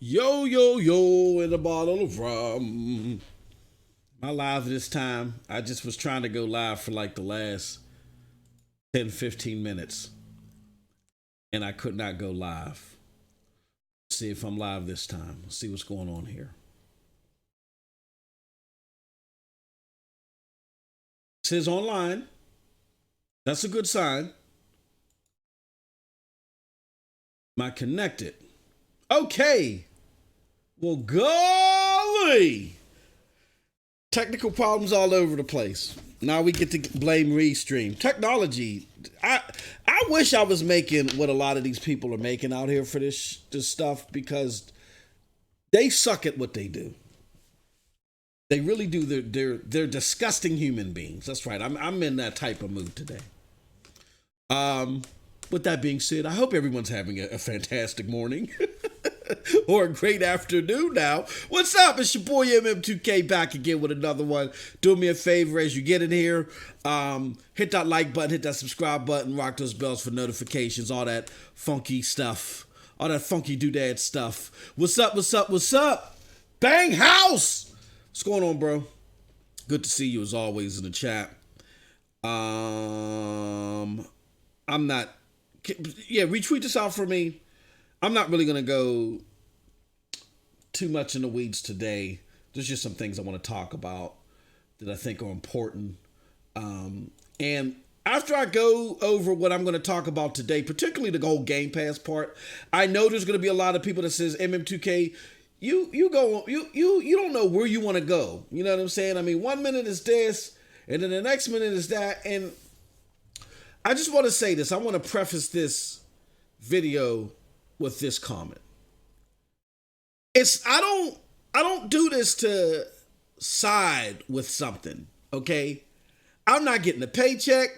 Yo, yo, yo, in a bottle of rum. My live this time, I just was trying to go live for like the last 10, 15 minutes, and I could not go live. See if I'm live this time. See what's going on here. It says online. That's a good sign. Am I connected? Okay. Well, golly. Technical problems all over the place. Now we get to blame Restream. Technology. I wish I was making what a lot of these people are making out here for this stuff because they suck at what they do. They really do. They're disgusting human beings. That's right. I'm in that type of mood today. Um, with that being said, I hope everyone's having a fantastic morning. Or a great afternoon now. What's up? It's your boy MM2K back again with another one. Do me a favor as you get in here. Hit that like button, hit that subscribe button, rock those bells for notifications, all that funky stuff. All that funky doodad stuff. What's up? What's up? What's up? Bang House! What's going on, bro? Good to see you as always in the chat. I'm not... Yeah, retweet this out for me. I'm not really going to go too much in the weeds today. There's just some things I want to talk about that I think are important. And after I go over what I'm going to talk about today, particularly the whole Gamepass part, I know there's going to be a lot of people that says MM2K, you don't know where you want to go. You know what I'm saying? I mean, 1 minute is this, and then the next minute is that. And I just want to say this. I want to preface this video with this comment. I don't do this to side with something, okay? I'm not getting a paycheck.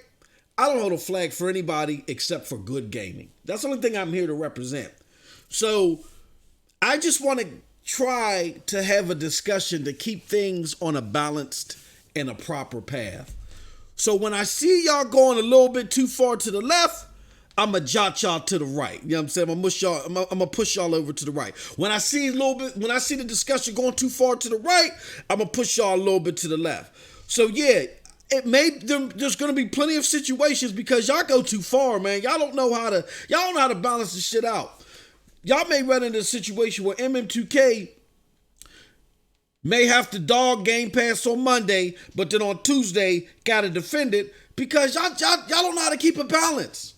I don't hold a flag for anybody except for good gaming. That's the only thing I'm here to represent. So I just want to try to have a discussion to keep things on a balanced and a proper path. So when I see y'all going a little bit too far to the left, I'm going to jot y'all to the right. You know what I'm saying? I'm going to push y'all over to the right. When I see the discussion going too far to the right, I'm going to push y'all a little bit to the left. So yeah, there's going to be plenty of situations because y'all go too far, man. Y'all don't know how to balance this shit out. Y'all may run into a situation where MM2K may have to dog Gamepass on Monday, but then on Tuesday got to defend it because y'all don't know how to keep a balance.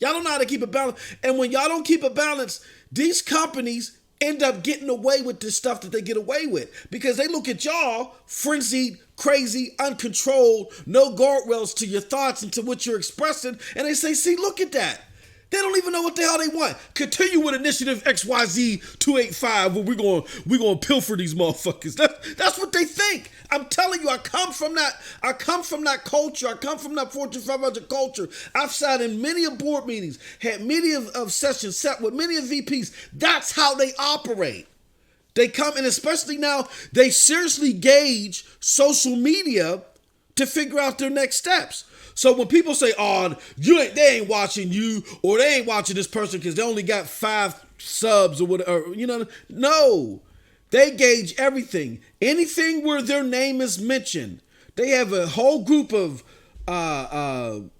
Y'all don't know how to keep a balance. And when y'all don't keep a balance, these companies end up getting away with the stuff that they get away with because they look at y'all frenzied, crazy, uncontrolled, no guardrails to your thoughts and to what you're expressing. And they say, see, look at that. They don't even know what the hell they want. Continue with initiative XYZ 285 where we're going to pilfer these motherfuckers. That's what they think. I'm telling you, I come from that culture. I come from that Fortune 500 culture. I've sat in many of board meetings, had many of sessions, sat with many of VPs. That's how they operate. They come, and especially now, they seriously gauge social media to figure out their next steps. So when people say, "Oh, they ain't watching you," or "They ain't watching this person because they only got 5 subs," or whatever, no, they gauge everything. Anything where their name is mentioned, they have a whole group of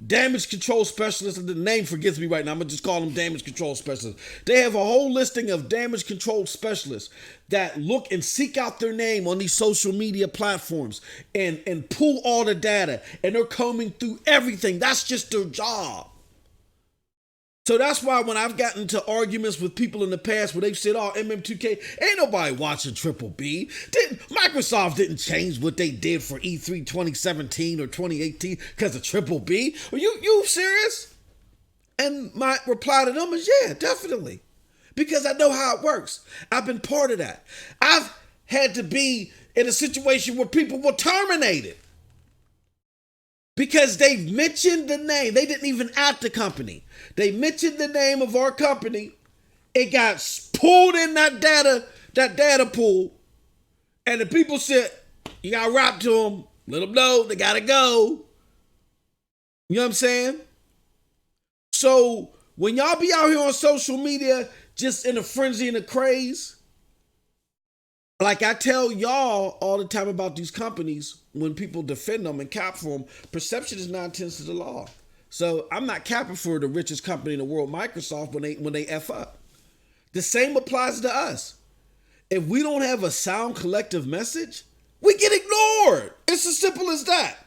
damage control specialists. The name forgets me right now. I'm gonna just call them damage control specialists. They have a whole listing of damage control specialists that look and seek out their name on these social media platforms and pull all the data, and they're combing through everything. That's just their job. So that's why when I've gotten into arguments with people in the past where they've said, "Oh, MM2K, ain't nobody watching Triple B. Microsoft didn't change what they did for E3 2017 or 2018 because of Triple B. Are you serious?" And my reply to them is, yeah, definitely. Because I know how it works. I've been part of that. I've had to be in a situation where people were terminated because they've mentioned the name. They didn't even at the company. They mentioned the name of our company. It got pulled in that data pool. And the people said, you got to rap to them. Let them know they got to go. You know what I'm saying? So when y'all be out here on social media just in a frenzy and a craze, Like I tell y'all all the time about these companies, when people defend them and cap for them, perception is 9/10 of the law. So I'm not capping for the richest company in the world, Microsoft, when they F up. The same applies to us. If we don't have a sound collective message, we get ignored. It's as simple as that.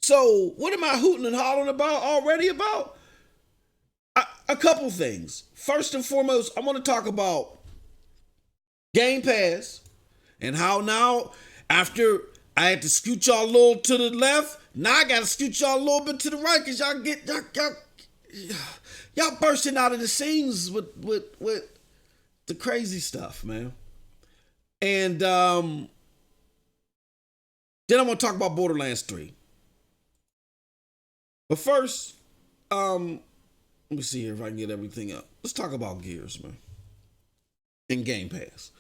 So what am I hooting and hollering about already about? A couple things. First and foremost, I want to talk about Gamepass and how now, after I had to scoot y'all a little to the left, now I got to scoot y'all a little bit to the right because y'all bursting out of the scenes with the crazy stuff, man. And then I'm going to talk about Borderlands 3. But first, let me see here if I can get everything up. Let's talk about Gears, man. And Game Pass.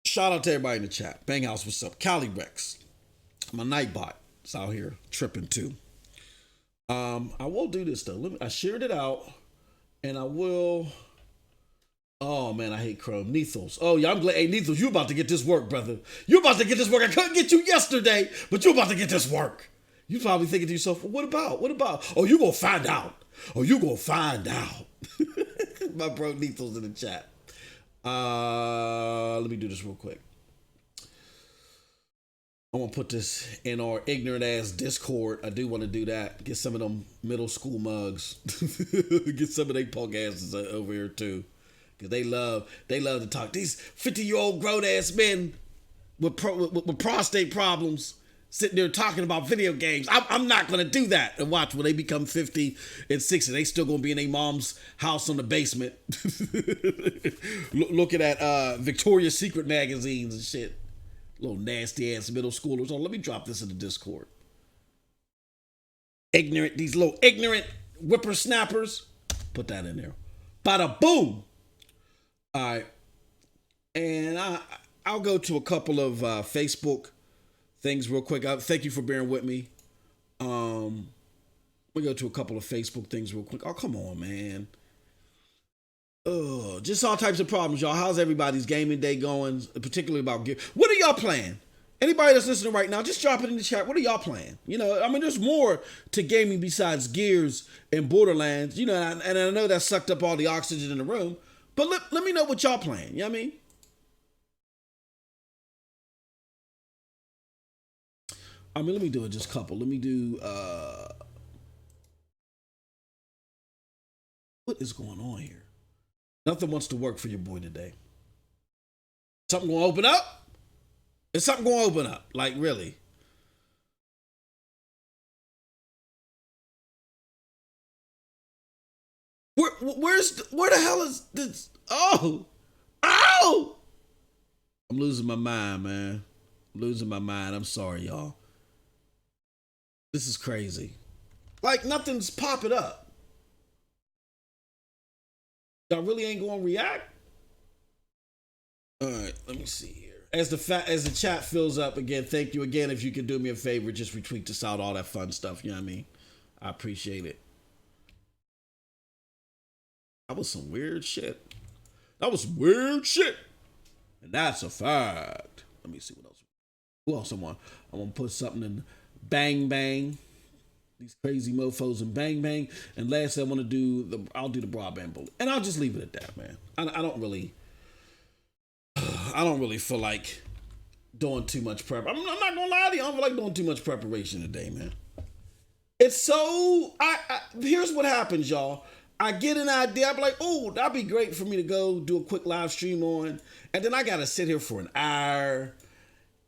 Shout out to everybody in the chat. Banghouse, what's up? Cali Rex. My Nightbot is out here tripping too. I will do this though. I shared it out, and I will. Oh man, I hate Chrome. Nethos. Oh yeah, I'm glad. Hey Nethos, you about to get this work, brother. You about to get this work. I couldn't get you yesterday, but you about to get this work. You probably thinking to yourself, well, what about? What about? Oh, you gonna find out. Oh, you gonna find out. My bro Nethos in the chat. Let me do this real quick. I'm gonna put this in our ignorant ass Discord. I do want to do that. Get some of them middle school mugs. Get some of they punk asses over here too, because they love to talk. These 50-year-old grown ass men with prostate problems sitting there talking about video games. I'm not gonna do that. And watch, when they become 50 and 60, they still gonna be in their mom's house on the basement, looking at Victoria's Secret magazines and shit. Little nasty ass middle schoolers. Oh, let me drop this in the Discord. These little ignorant whippersnappers. Put that in there. Bada boom. All right. And I'll go to a couple of Facebook things real quick. Thank you for bearing with me. We go to a couple of Facebook things real quick. Oh, come on, man. Oh, just all types of problems, y'all. How's everybody's gaming day going? Particularly about gear. What are y'all playing? Anybody that's listening right now, just drop it in the chat. What are y'all playing? You know, I mean, there's more to gaming besides Gears and Borderlands. You know, and I know that sucked up all the oxygen in the room. But let me know what y'all playing. You know what I mean? Let me do it just a couple. Let me do what is going on here? Nothing wants to work for your boy today. Something gonna open up? Is something gonna open up? Like, really? Where the hell is this? Oh! Ow! I'm losing my mind, man. I'm losing my mind. I'm sorry, y'all. This is crazy. Like, nothing's popping up. Y'all really ain't gonna react? All right, let me see here. As the chat fills up again, thank you again. If you could do me a favor, just retweet this out, all that fun stuff. You know what I mean? I appreciate it. That was some weird shit. And that's a fact. Let me see what else. Who else I want? I'm gonna put something in Bang Bang. These crazy mofos in Bang Bang. And lastly, I'll do the Broadband Bully. And I'll just leave it at that, man. I don't really feel like doing too much prep. I'm not gonna lie to you. I don't feel like doing too much preparation today, man. It's so, here's what happens, y'all. I get an idea. I'm like, oh, that'd be great for me to go do a quick live stream on. And then I gotta sit here for an hour.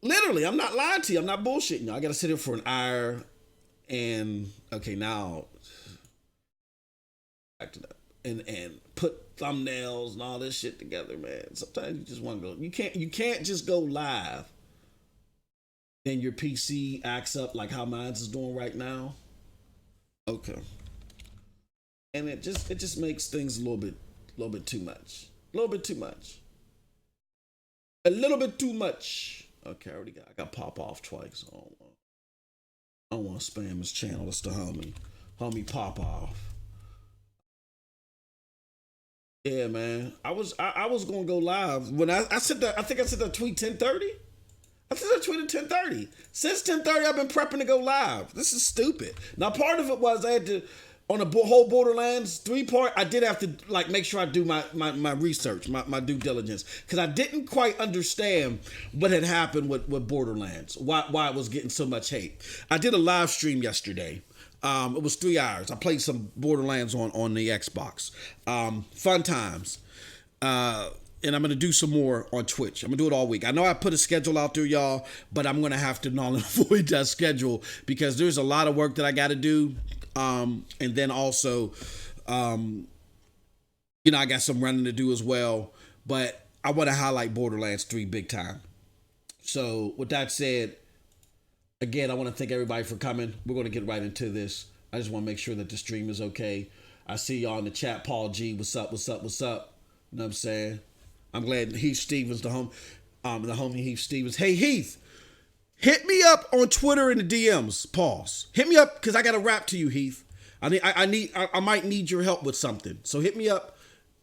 Literally, I'm not lying to you. I'm not bullshitting you. I gotta sit here for an hour. And okay, now back to that and put thumbnails and all this shit together, man. Sometimes you just want to go. You can't just go live. Then your PC acts up like how mine's is doing right now. Okay, and it just makes things a little bit too much. A little bit too much. Okay, I got pop off twice. I don't want to spam his channel. It's the homie Pop Off. Yeah, man. I was gonna go live when I sent that. I think I sent that tweet 10:30. I sent that tweet at 10:30. Since 10:30, I've been prepping to go live. This is stupid. Now, part of it was I had to on the whole Borderlands 3 part. I did have to like make sure I do my research, my due diligence, because I didn't quite understand what had happened with Borderlands. Why it was getting so much hate. I did a live stream yesterday. It was 3 hours. I played some Borderlands on the Xbox. Fun times. And I'm going to do some more on Twitch. I'm going to do it all week. I know I put a schedule out there, y'all, but I'm going to have to null and void that schedule because there's a lot of work that I got to do. And then also, I got some running to do as well. But I want to highlight Borderlands 3 big time. So with that said, again, I want to thank everybody for coming. We're going to get right into this. I just want to make sure that the stream is okay. I see y'all in the chat. Paul G, what's up, what's up, what's up? You know what I'm saying? I'm glad Heath Stevens, the homie Heath Stevens. Hey, Heath, hit me up on Twitter in the DMs. Pause. Hit me up because I got a rap to you, Heath. I might need your help with something. So hit me up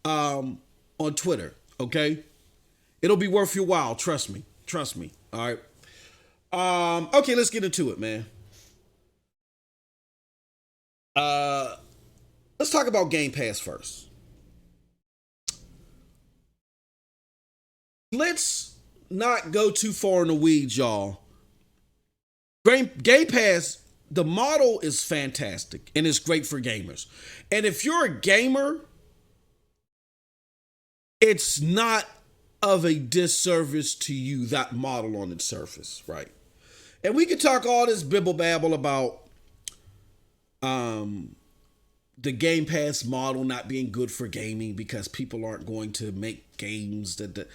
on Twitter, okay? It'll be worth your while. Trust me. Trust me. All right. Okay, let's get into it, man. Let's talk about Game Pass first. Let's not go too far in the weeds, y'all. Game Pass, the model is fantastic and it's great for gamers. And if you're a gamer, it's not of a disservice to you, that model on its surface, right? And we could talk all this bibble babble about the Game Pass model not being good for gaming because people aren't going to make games that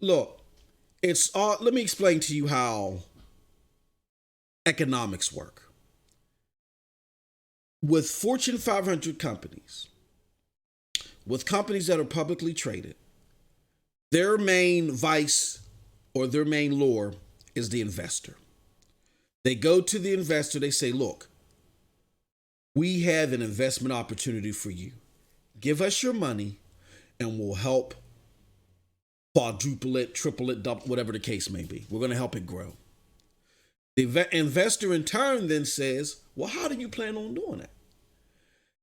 look, it's all. Let me explain to you how economics work. With Fortune 500 companies, with companies that are publicly traded, their main vice or their main lure is the investor. They go to the investor, they say, look, we have an investment opportunity for you. Give us your money and we'll help quadruple it, triple it, double, whatever the case may be. We're going to help it grow. The investor in turn then says, well, how do you plan on doing that?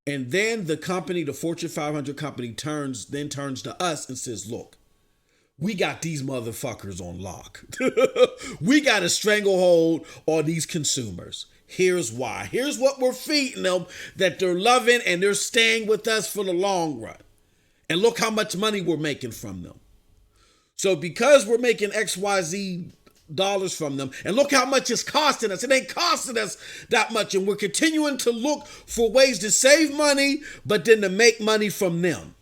And then the company, the Fortune 500 company turns to us and says, look, we got these motherfuckers on lock. We got a stranglehold on these consumers. Here's why. Here's what we're feeding them that they're loving and they're staying with us for the long run. And look how much money we're making from them. So because we're making XYZ dollars from them, and look how much it's costing us. It ain't costing us that much. And we're continuing to look for ways to save money, but then to make money from them.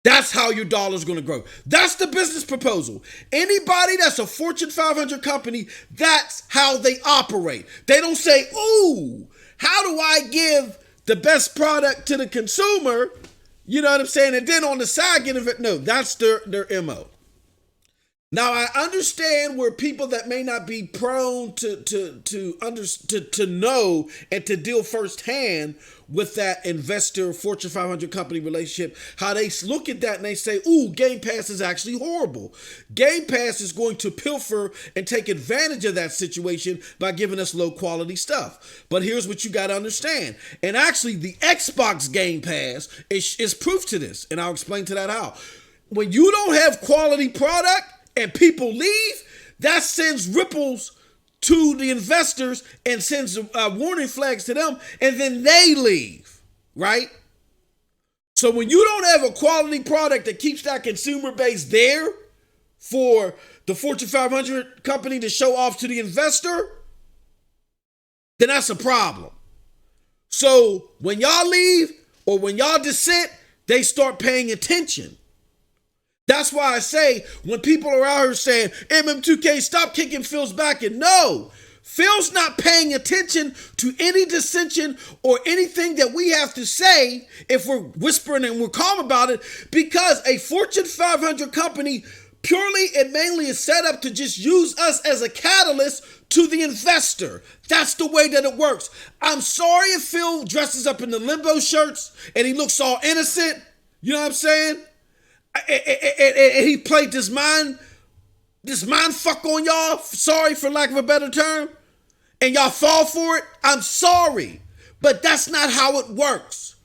That's how your dollar's going to grow. That's the business proposal. Anybody that's a Fortune 500 company, that's how they operate. They don't say, ooh, how do I give the best product to the consumer? You know what I'm saying? And then on the side, get it. No, that's their MO. Now, I understand where people that may not be prone to know and to deal firsthand with that investor Fortune 500 company relationship, how they look at that and they say, ooh, Game Pass is actually horrible. Game Pass is going to pilfer and take advantage of that situation by giving us low quality stuff. But here's what you got to understand. And actually, the Xbox Game Pass is proof to this. And I'll explain to that how. When you don't have quality product, and people leave, that sends ripples to the investors and sends warning flags to them, and then they leave, right? So when you don't have a quality product that keeps that consumer base there for the Fortune 500 company to show off to the investor, then that's a problem. So when y'all leave or when y'all dissent, they start paying attention. That's why I say when people are out here saying, MM2K, stop kicking Phil's back. And no, Phil's not paying attention to any dissension or anything that we have to say if we're whispering and we're calm about it, because a Fortune 500 company purely and mainly is set up to just use us as a catalyst to the investor. That's the way that it works. I'm sorry if Phil dresses up in the limbo shirts and he looks all innocent. You know what I'm saying? And he played this mind fuck on y'all. Sorry for lack of a better term. And y'all fall for it. I'm sorry. But that's not how it works.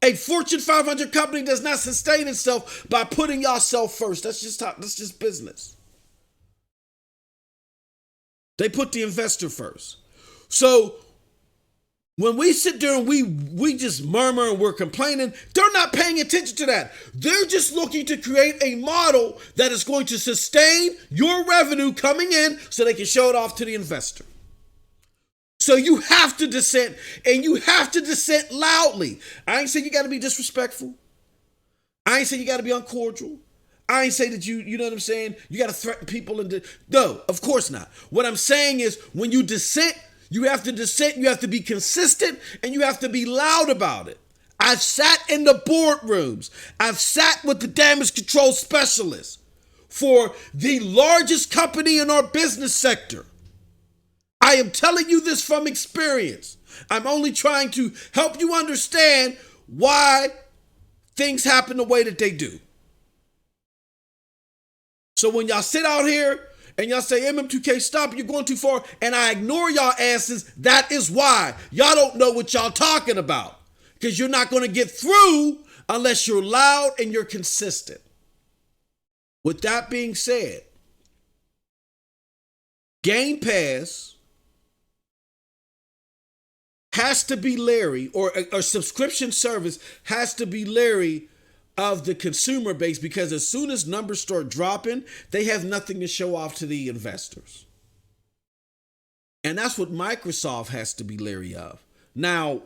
A Fortune 500 company does not sustain itself by putting yourself first. That's just business. They put the investor first. So when we sit there and we just murmur and we're complaining, they're not paying attention to that. They're just looking to create a model that is going to sustain your revenue coming in so they can show it off to the investor. So you have to dissent, and you have to dissent loudly. I ain't saying you got to be disrespectful. I ain't saying you got to be uncordial. I ain't saying that you know what I'm saying? You got to threaten people. No, of course not. What I'm saying is when you dissent, you have to be consistent, and you have to be loud about it. I've sat in the boardrooms. I've sat with the damage control specialists for the largest company in our business sector. I am telling you this from experience. I'm only trying to help you understand why things happen the way that they do. So when y'all sit out here and y'all say, MM2K, stop, you're going too far, and I ignore y'all asses, that is why. Y'all don't know what y'all talking about, because you're not going to get through unless you're loud and you're consistent. With that being said, Gamepass has to be leery, or a subscription service has to be leery of the consumer base, because as soon as numbers start dropping, they have nothing to show off to the investors. And that's what Microsoft has to be leery of. Now,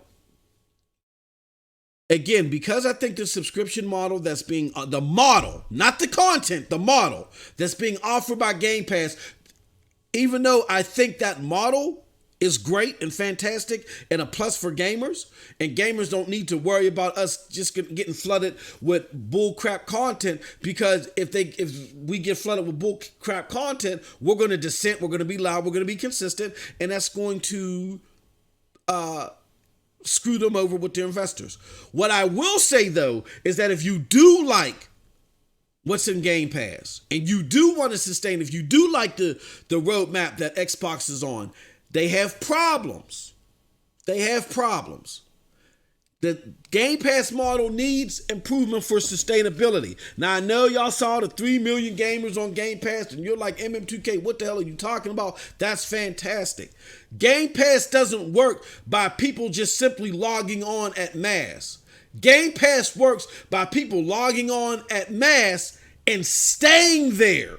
again, because I think the subscription model that's being, the model, not the content, the model that's being offered by Game Pass, even though I think that model is great and fantastic and a plus for gamers, and gamers don't need to worry about us just getting flooded with bullcrap content, because if we get flooded with bullcrap content, we're going to dissent, we're going to be loud, we're going to be consistent, and that's going to screw them over with their investors. What I will say though is that if you do like what's in Game Pass and you do want to sustain, if you do like the roadmap that Xbox is on, they have problems. The Game Pass model needs improvement for sustainability. Now, I know y'all saw the 3 million gamers on Game Pass, and you're like, MM2K, what the hell are you talking about? That's fantastic. Game Pass doesn't work by people just simply logging on at mass. Game Pass works by people logging on at mass and staying there.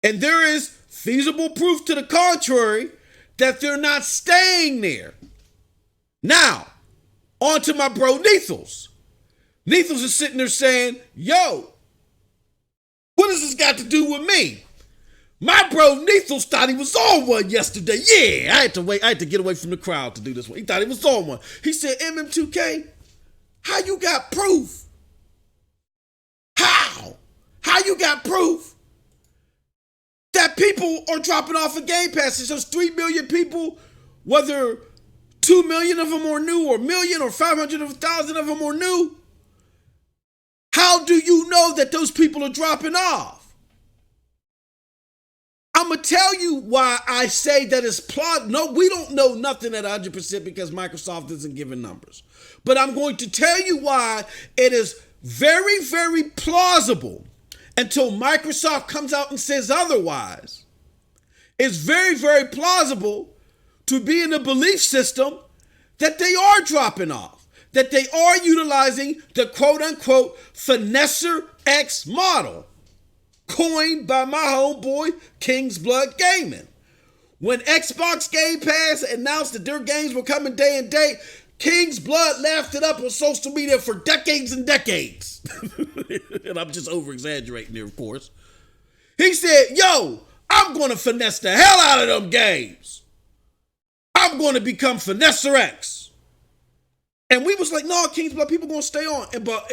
And there is feasible proof to the contrary that they're not staying there. Now, on to my bro Neethles. Neethles is sitting there saying, yo, what does this got to do with me? My bro Neethles thought he was on one yesterday. Yeah, I had to get away from the crowd to do this one. He thought he was on one. He said, MM2K, how you got proof? How you got proof that people are dropping off of Game Pass? It's just 3 million people, whether 2 million of them are new, or 1 million, or 500,000 of them are new. How do you know that those people are dropping off? I'm going to tell you why I say that it's plausible. No, we don't know nothing at 100% because Microsoft isn't giving numbers. But I'm going to tell you why it is very, very plausible, until Microsoft comes out and says otherwise. It's very, very plausible to be in the belief system that they are dropping off, that they are utilizing the quote-unquote Finesser X model, coined by my homeboy King's Blood Gaming. When Xbox Game Pass announced that their games were coming day and date, King's Blood laughed it up on social media for decades and decades. And I'm just over-exaggerating there, of course. He said, yo, I'm going to finesse the hell out of them games. I'm going to become Finesser X. And we was like, no, King's Blood, people going to stay on. But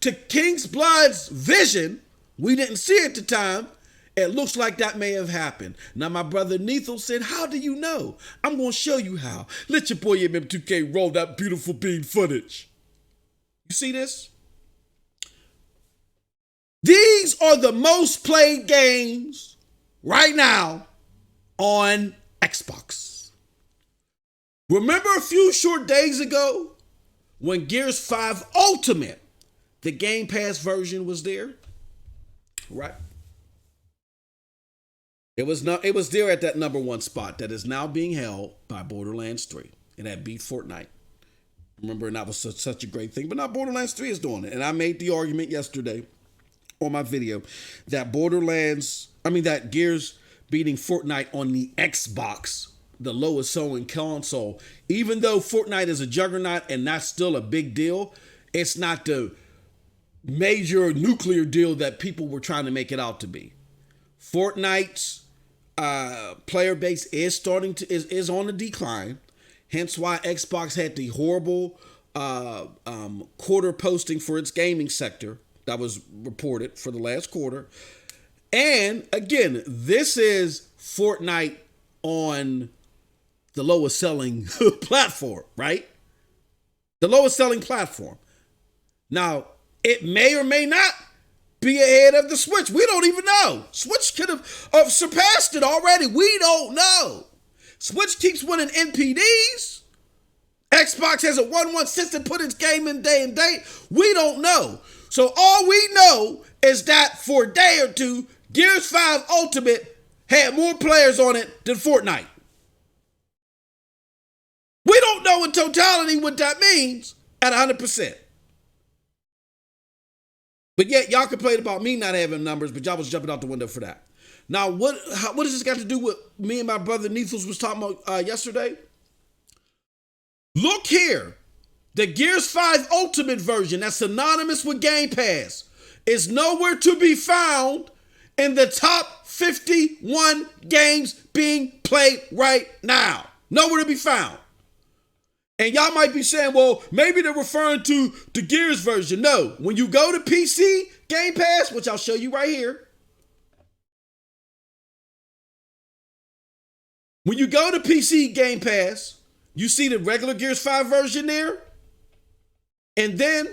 to King's Blood's vision, we didn't see it at the time. It looks like that may have happened. Now, my brother Neethel said, how do you know? I'm going to show you how. Let your boy MM2K roll that beautiful bean footage. You see this? These are the most played games right now on Xbox. Remember a few short days ago when Gears 5 Ultimate, the Game Pass version, was there? Right? It was there at that number one spot that is now being held by Borderlands 3. And that beat Fortnite. Remember, and that was such a great thing. But now Borderlands 3 is doing it. And I made the argument yesterday on my video that that Gears beating Fortnite on the Xbox, the lowest selling console, even though Fortnite is a juggernaut and that's still a big deal, it's not the major nuclear deal that people were trying to make it out to be. Fortnite's player base is is on the decline. Hence why Xbox had the horrible quarter posting for its gaming sector that was reported for the last quarter. And again, this is Fortnite on the lowest selling platform, right? The lowest selling platform. Now, it may or may not be ahead of the Switch. We don't even know. Switch could have surpassed it already. We don't know. Switch keeps winning NPDs. Xbox hasn't won one since it put its game in day and date. We don't know. So all we know is that for a day or two, Gears 5 Ultimate had more players on it than Fortnite. We don't know in totality what that means at 100%. But yet y'all complained about me not having numbers, but y'all was jumping out the window for that. Now, what does this got to do with me and my brother Neethles was talking about yesterday? Look here. The Gears 5 Ultimate version that's synonymous with Game Pass is nowhere to be found in the top 51 games being played right now. Nowhere to be found. And y'all might be saying, well, maybe they're referring to the Gears version. No, when you go to PC Game Pass, which I'll show you right here. When you go to PC Game Pass, you see the regular Gears 5 version there. And then,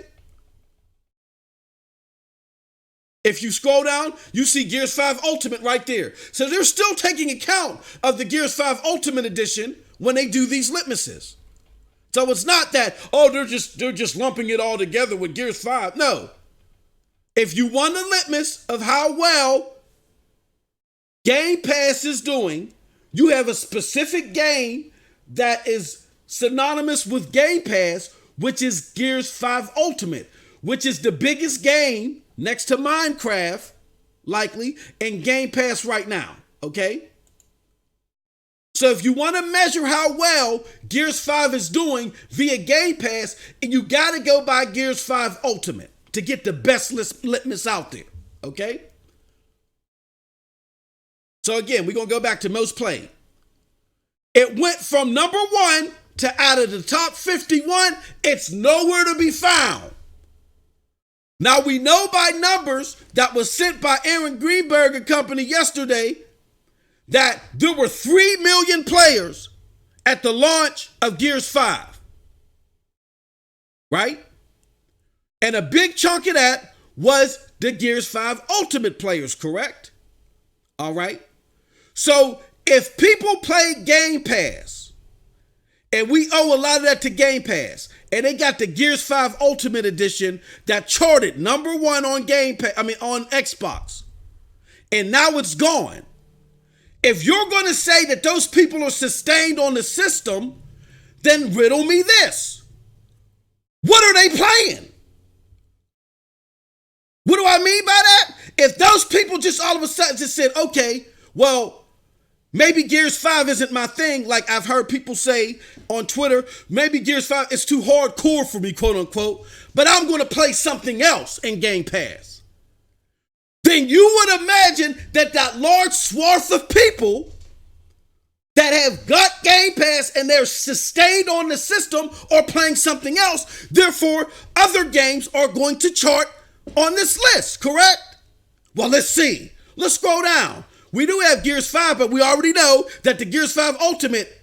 if you scroll down, you see Gears 5 Ultimate right there. So they're still taking account of the Gears 5 Ultimate Edition when they do these litmuses. So it's not that, they're just lumping it all together with Gears 5. No. If you want a litmus of how well Game Pass is doing, you have a specific game that is synonymous with Game Pass, which is Gears 5 Ultimate, which is the biggest game next to Minecraft, likely, in Game Pass right now, okay? So if you want to measure how well Gears 5 is doing via Game Pass, you got to go by Gears 5 Ultimate to get the best litmus out there, okay? So again, we're going to go back to most played. It went from number 1 to out of the top 51, it's nowhere to be found. Now we know by numbers that was sent by Aaron Greenberg and company yesterday that there were 3 million players at the launch of Gears 5. Right? And a big chunk of that was the Gears 5 Ultimate players, correct? All right. So if people play Game Pass, and we owe a lot of that to Game Pass, and they got the Gears 5 Ultimate Edition that charted number 1 on on Xbox, and now it's gone. If you're going to say that those people are sustained on the system, then riddle me this. What are they playing? What do I mean by that? If those people just all of a sudden just said, okay, well, maybe Gears 5 isn't my thing, like I've heard people say on Twitter, maybe Gears 5 is too hardcore for me, quote unquote, but I'm going to play something else in Game Pass. Then you would imagine that large swath of people that have got Game Pass and they're sustained on the system or playing something else, therefore other games are going to chart on this list, correct? Well, let's see. Let's scroll down. We do have Gears 5, but we already know that the Gears 5 Ultimate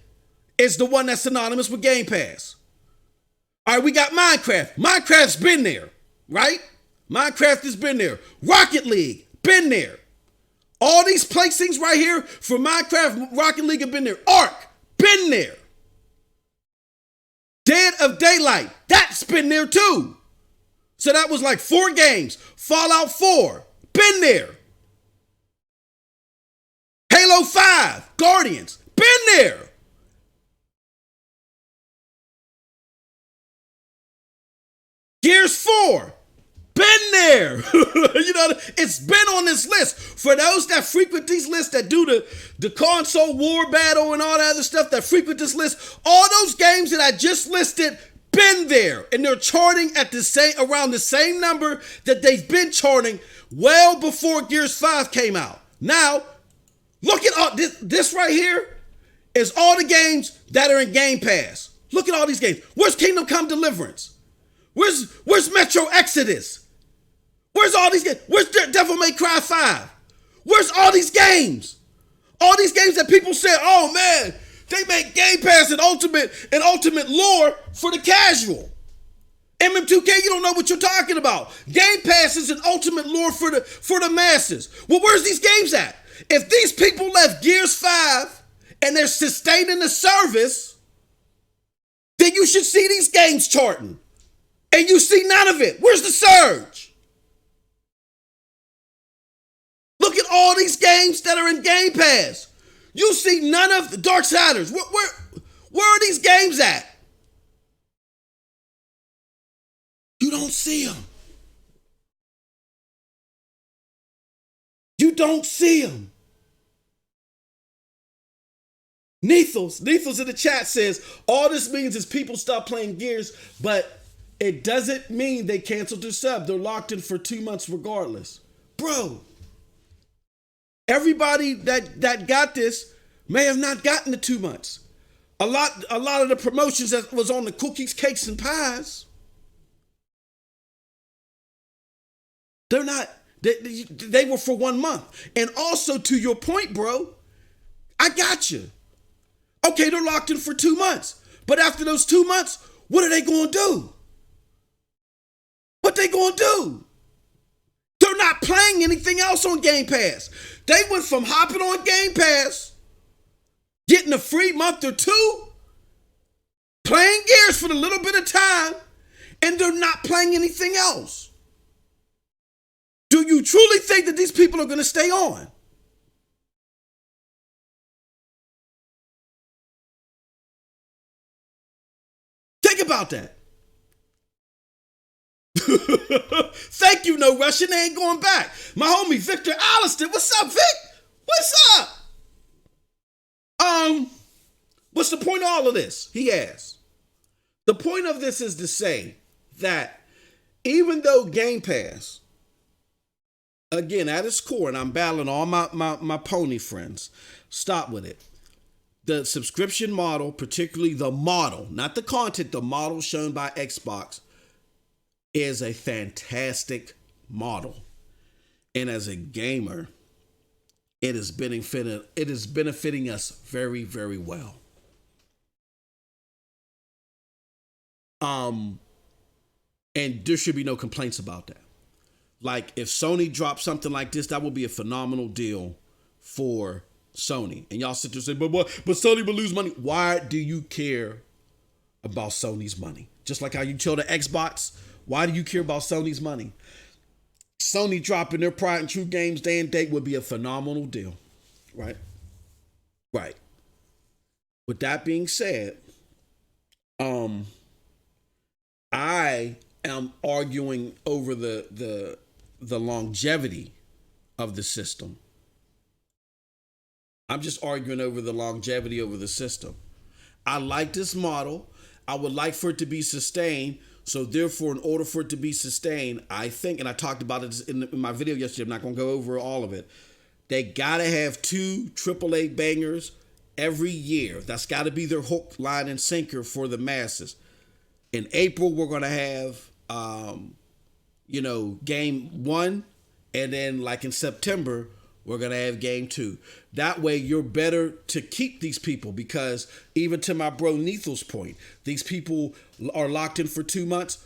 is the one that's synonymous with Game Pass. All right, we got Minecraft. Minecraft's been there, right? Minecraft has been there. Rocket League, been there. All these placings right here for Minecraft, Rocket League have been there. Ark, been there. Dead of Daylight, that's been there too. So that was like 4 games. Fallout 4, been there. Halo 5, Guardians, been there. Gears 4, been there. You know, it's been on this list. For those that frequent these lists, that do the console war battle and all that other stuff, that frequent this list, all those games that I just listed, been there. And they're charting at the same, around the same number that they've been charting well before Gears 5 came out. Now, look at all this right here is all the games that are in Game Pass. Look at all these games. Where's Kingdom Come Deliverance? Where's Metro Exodus? Where's all these games? Where's Devil May Cry 5? Where's all these games? All these games that people say, oh man, they make Game Pass and ultimate lore for the casual. MM2K, you don't know what you're talking about. Game Pass is an ultimate lore for the masses. Well, where's these games at? If these people left Gears 5 and they're sustaining the service, then you should see these games charting. And you see none of it. Where's the surge? Look at all these games that are in Game Pass. You see none of the Darksiders. Where are these games at? You don't see them. You don't see them. Nethos in the chat says, all this means is people stop playing Gears, but it doesn't mean they canceled their sub. They're locked in for 2 months regardless. Bro, everybody that got this may have not gotten the 2 months. A lot of the promotions that was on the cookies, cakes, and pies, they're not, they were for 1 month. And also, to your point, bro, I got you. Okay, they're locked in for 2 months. But after those 2 months, what are they going to do? What they gonna do? They're not playing anything else on Game Pass. They went from hopping on Game Pass, getting a free month or 2, playing Gears for a little bit of time, and they're not playing anything else. Do you truly think that these people are gonna stay on? Think about that. Thank you, No Russian. They ain't going back. My homie Victor Allister. What's up, Vic? What's up? What's the point of all of this? He asks. The point of this is to say that even though Game Pass, again, at its core, and I'm battling all my pony friends, stop with it. The subscription model, particularly the model, not the content, the model shown by Xbox, is a fantastic model. And as a gamer, it is benefiting us very, very well. And there should be no complaints about that. Like, if Sony dropped something like this, that would be a phenomenal deal for Sony. And y'all sit there and say, but Sony will lose money. Why do you care about Sony's money? Just like how you tell the Xbox, why do you care about Sony's money? Sony dropping their Pride and True games day and date would be a phenomenal deal. Right? Right. With that being said, I am arguing over the longevity of the system. I'm just arguing over the longevity over the system. I like this model. I would like for it to be sustained. So therefore, in order for it to be sustained, I think, and I talked about it in my video yesterday, I'm not going to go over all of it. They got to have 2 AAA bangers every year. That's got to be their hook, line, and sinker for the masses. In April, we're going to have, game 1. And then like in September, we're going to have game 2. That way you're better to keep these people, because even to my bro Nethal's point, these people are locked in for 2 months.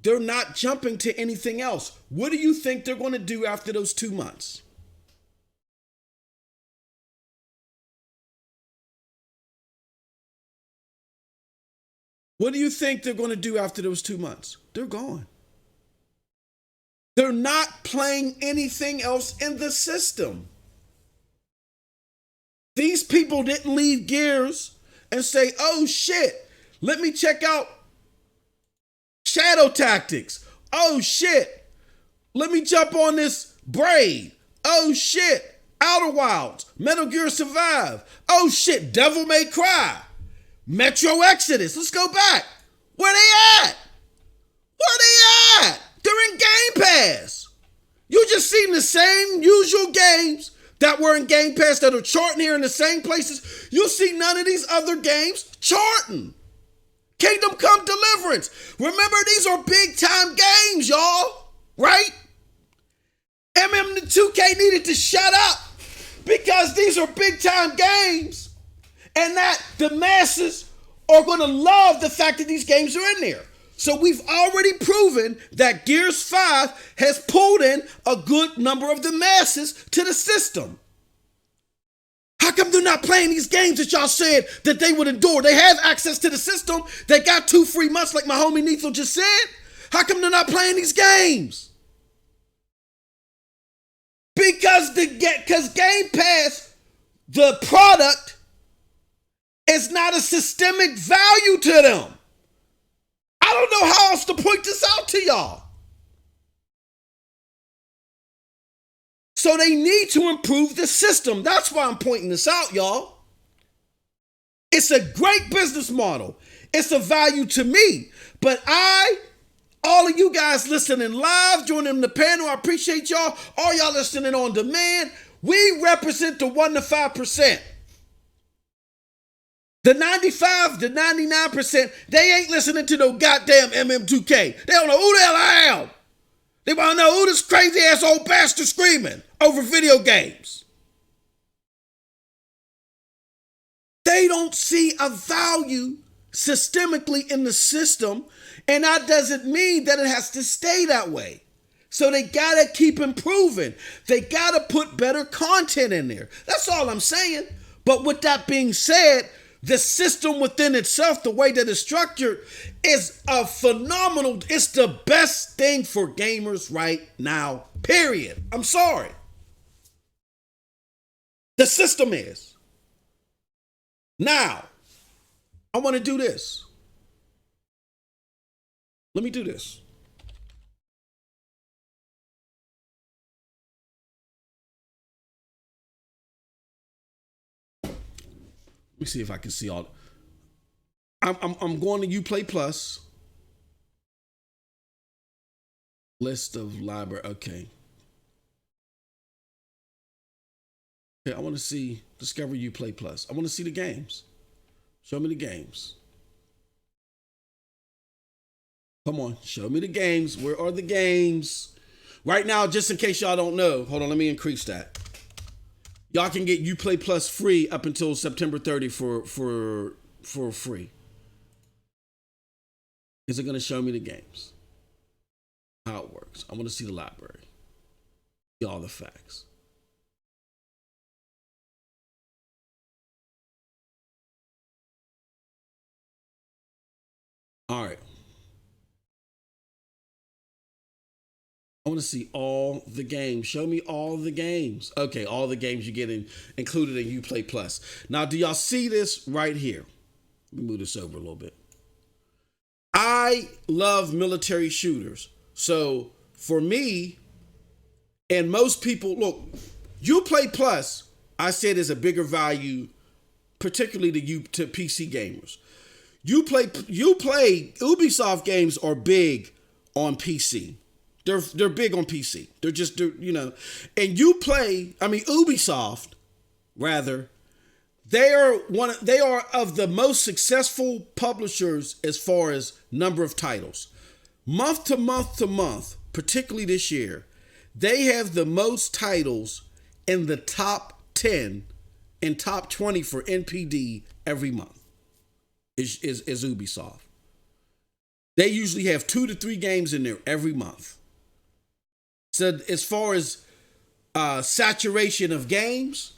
They're not jumping to anything else. What do you think they're going to do after those 2 months? What do you think they're going to do after those 2 months? They're gone. They're not playing anything else in the system. These people didn't leave Gears and say, oh shit, let me check out Shadow Tactics. Oh shit, let me jump on this Braid. Oh shit, Outer Wilds, Metal Gear Survive. Oh shit, Devil May Cry, Metro Exodus. Let's go back. Where they at? Where they at? They're in Game Pass. You just seen the same usual games that were in Game Pass that are charting here in the same places. You'll see none of these other games charting. Kingdom Come Deliverance. Remember, these are big time games, y'all. Right? MM2K needed to shut up because these are big time games, and that the masses are going to love the fact that these games are in there. So we've already proven that Gears 5 has pulled in a good number of the masses to the system. How come they're not playing these games that y'all said that they would endure? They have access to the system. They got 2 free months like my homie Nethal just said. How come they're not playing these games? Because Game Pass, the product, is not a systemic value to them. I don't know how else to point this out to y'all. So they need to improve the system. That's why I'm pointing this out, y'all. It's a great business model. It's a value to me. But all of you guys listening live, joining the panel, I appreciate y'all. All y'all listening on demand, we represent the 1 to 5%. The 95 to 99%, they ain't listening to no goddamn MM2K. They don't know who the hell I am. They want to know who this crazy ass old bastard screaming over video games. They don't see a value systemically in the system, and that doesn't mean that it has to stay that way. So they got to keep improving. They got to put better content in there. That's all I'm saying. But with that being said, the system within itself, the way that it's structured, is a phenomenal, it's the best thing for gamers right now, period. I'm sorry. The system is. Now, I want to do this. Let me do this. Let me see if I can see all. I'm going to Uplay Plus. List of library. Okay. Okay, I want to see Discover Uplay Plus. I want to see the games. Show me the games. Come on, show me the games. Where are the games? Right now, just in case y'all don't know, hold on, let me increase that. Y'all can get Uplay Plus free up until September 30 for free. Is it going to show me the games? How it works. I want to see the library. See all the facts. All right. I want to see all the games. Show me all the games. Okay, all the games you get included in Uplay Plus. Now, do y'all see this right here? Let me move this over a little bit. I love military shooters. So for me, and most people, look, Uplay Plus, I said is a bigger value, particularly to PC gamers. Ubisoft games are big on PC. They're big on PC. They're and Ubisoft, rather, they are of the most successful publishers as far as number of titles. Month to month, particularly this year, they have the most titles in the top 10 and top 20 for NPD every month is Ubisoft. They usually have 2 to 3 games in there every month. So as far as saturation of games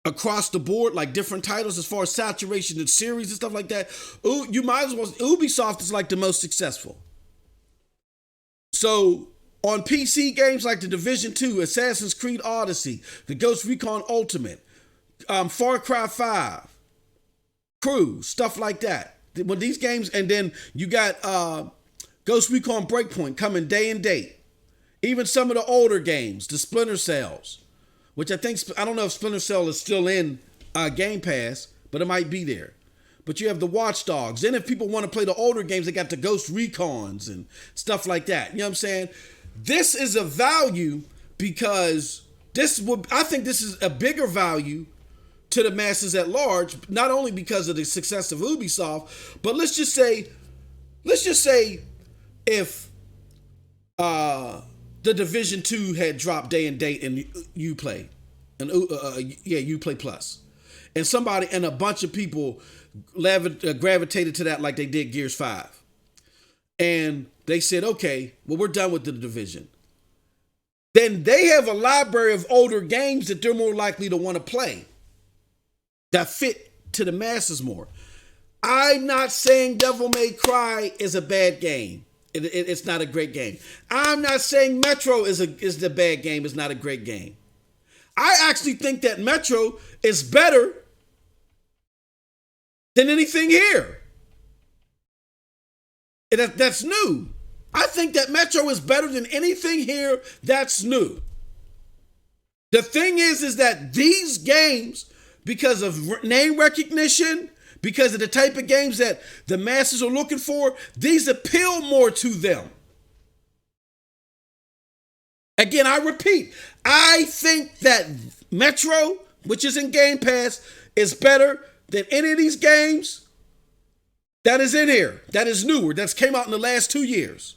across the board, like different titles, as far as saturation of series and stuff like that, you might as well, Ubisoft is like the most successful. So on PC games like The Division 2, Assassin's Creed Odyssey, the Ghost Recon Ultimate, Far Cry 5, Crew, stuff like that. When these games, and then you got Ghost Recon Breakpoint coming day and date. Even some of the older games, the Splinter Cells, which I don't know if Splinter Cell is still in Gamepass, but it might be there. But you have the Watch Dogs. Then if people want to play the older games, they got the Ghost Recons and stuff like that. You know what I'm saying? This is a value because I think this is a bigger value to the masses at large, not only because of the success of Ubisoft, but let's just say if the Division 2 had dropped day and date and Uplay, and Uplay Plus, and somebody and a bunch of people gravitated to that like they did Gears 5, and they said, okay, well, we're done with the Division. Then they have a library of older games that they're more likely to want to play that fit to the masses more. I'm not saying Devil May Cry is a bad game. It's not a great game. I'm not saying Metro is the bad game. It's not a great game. I actually think that Metro is better than anything here. And that's new. I think that Metro is better than anything here that's new. The thing is that these games, because of name recognition, because of the type of games that the masses are looking for, these appeal more to them. Again, I repeat, I think that Metro, which is in Game Pass, is better than any of these games that is in here, that is newer, that's came out in the last 2 years.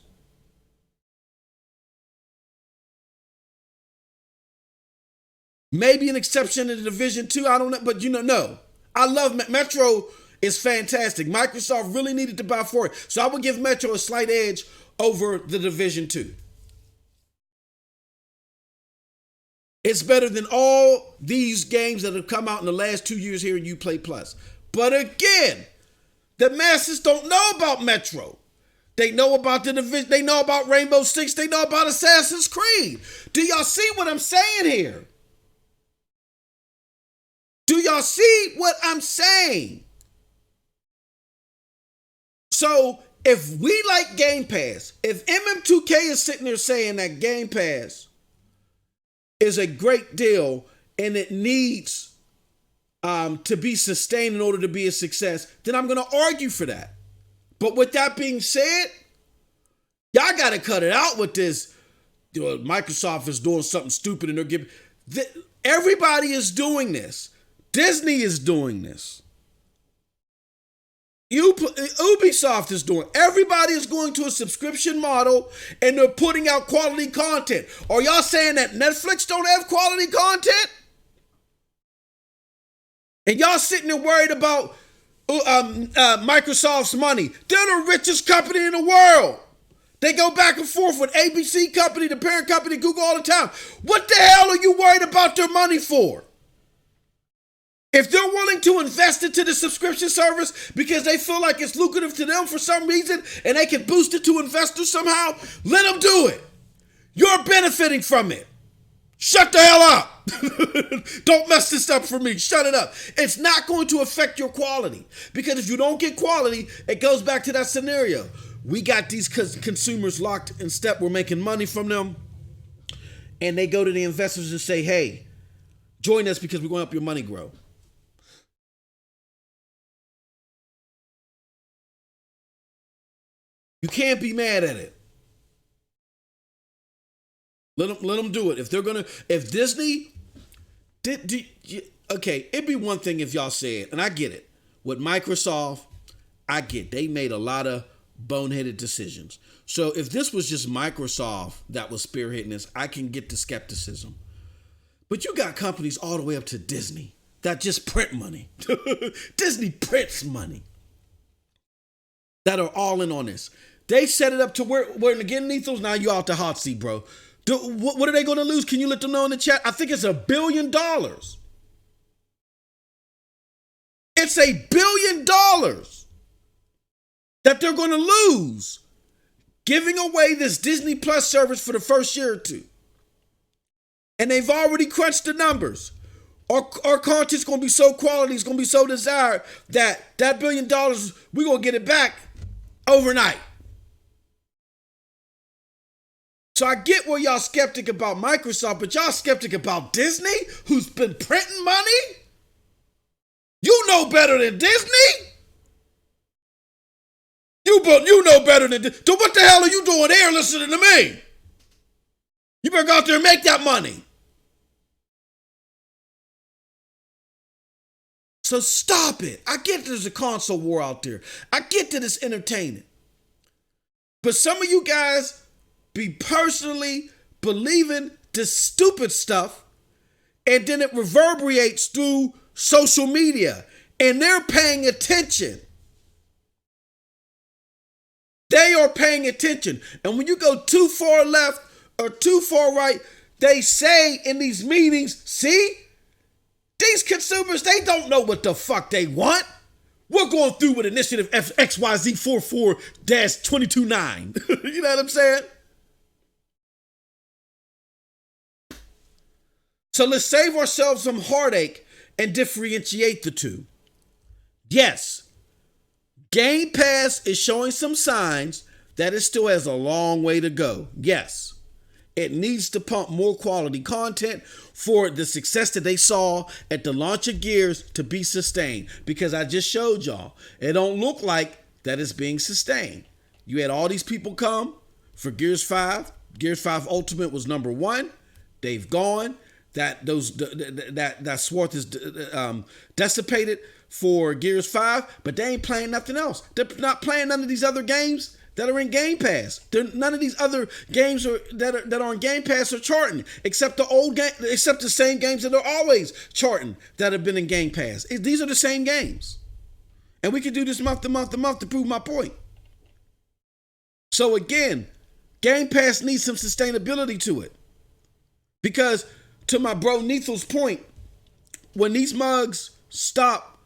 Maybe an exception to the Division 2, I don't know, but no. I love Metro is fantastic. Microsoft really needed to buy for it. So I would give Metro a slight edge over the Division 2. It's better than all these games that have come out in the last 2 years here in Uplay Plus. But again, the masses don't know about Metro. They know about the Division. They know about Rainbow Six. They know about Assassin's Creed. Do y'all see what I'm saying here? Do y'all see what I'm saying? So if we like Game Pass, if MM2K is sitting there saying that Game Pass is a great deal and it needs to be sustained in order to be a success, then I'm going to argue for that. But with that being said, y'all got to cut it out with this. Microsoft is doing something stupid and they're giving. Everybody is doing this. Disney is doing this. Ubisoft is doing. Everybody is going to a subscription model and they're putting out quality content. Are y'all saying that Netflix don't have quality content? And y'all sitting there worried about Microsoft's money. They're the richest company in the world. They go back and forth with ABC company, the parent company, Google all the time. What the hell are you worried about their money for? If they're willing to invest into the subscription service because they feel like it's lucrative to them for some reason and they can boost it to investors somehow, let them do it. You're benefiting from it. Shut the hell up. Don't mess this up for me. Shut it up. It's not going to affect your quality because if you don't get quality, it goes back to that scenario. We got these consumers locked in step. We're making money from them. And they go to the investors and say, hey, join us because we're going to help your money grow. You can't be mad at it. Let them do it. If Disney okay, it'd be one thing if y'all said, and I get it, with Microsoft, I get they made a lot of boneheaded decisions. So if this was just Microsoft that was spearheading this, I can get the skepticism. But you got companies all the way up to Disney that just print money. Disney prints money. That are all in on this. They set it up to where again, Nethos, now you out the hot seat, bro. What are they going to lose? Can you let them know in the chat? I think it's $1 billion. It's $1 billion that they're going to lose giving away this Disney Plus service for the first year or two. And they've already crunched the numbers. Our content's going to be so quality, it's going to be so desired that $1 billion, we're going to get it back overnight. So I get where y'all skeptic about Microsoft, but y'all skeptic about Disney, who's been printing money? You know better than Disney? You know better than Disney. So what the hell are you doing here listening to me? You better go out there and make that money. So stop it. I get there's a console war out there. I get that it's entertaining. But some of you guys be personally believing this stupid stuff, and then it reverberates through social media, and they're paying attention. They are paying attention. And when you go too far left or too far right, they say in these meetings, see, these consumers, they don't know what the fuck they want. We're going through with initiative XYZ44-229. You know what I'm saying? So let's save ourselves some heartache and differentiate the two. Yes, Game Pass is showing some signs that it still has a long way to go. Yes, it needs to pump more quality content for the success that they saw at the launch of Gears to be sustained. Because I just showed y'all, it don't look like that it's being sustained. You had all these people come for Gears 5. Gears 5 Ultimate was number 1. They've gone. That swath is dissipated for Gears 5, but they ain't playing nothing else. They're not playing none of these other games that are in Game Pass. None of these other games that are on Game Pass are charting, except the same games that are always charting that have been in Game Pass. These are the same games, and we can do this month to month to month to prove my point. So again, Game Pass needs some sustainability to it, because to my bro Nethel's point, when these mugs stop,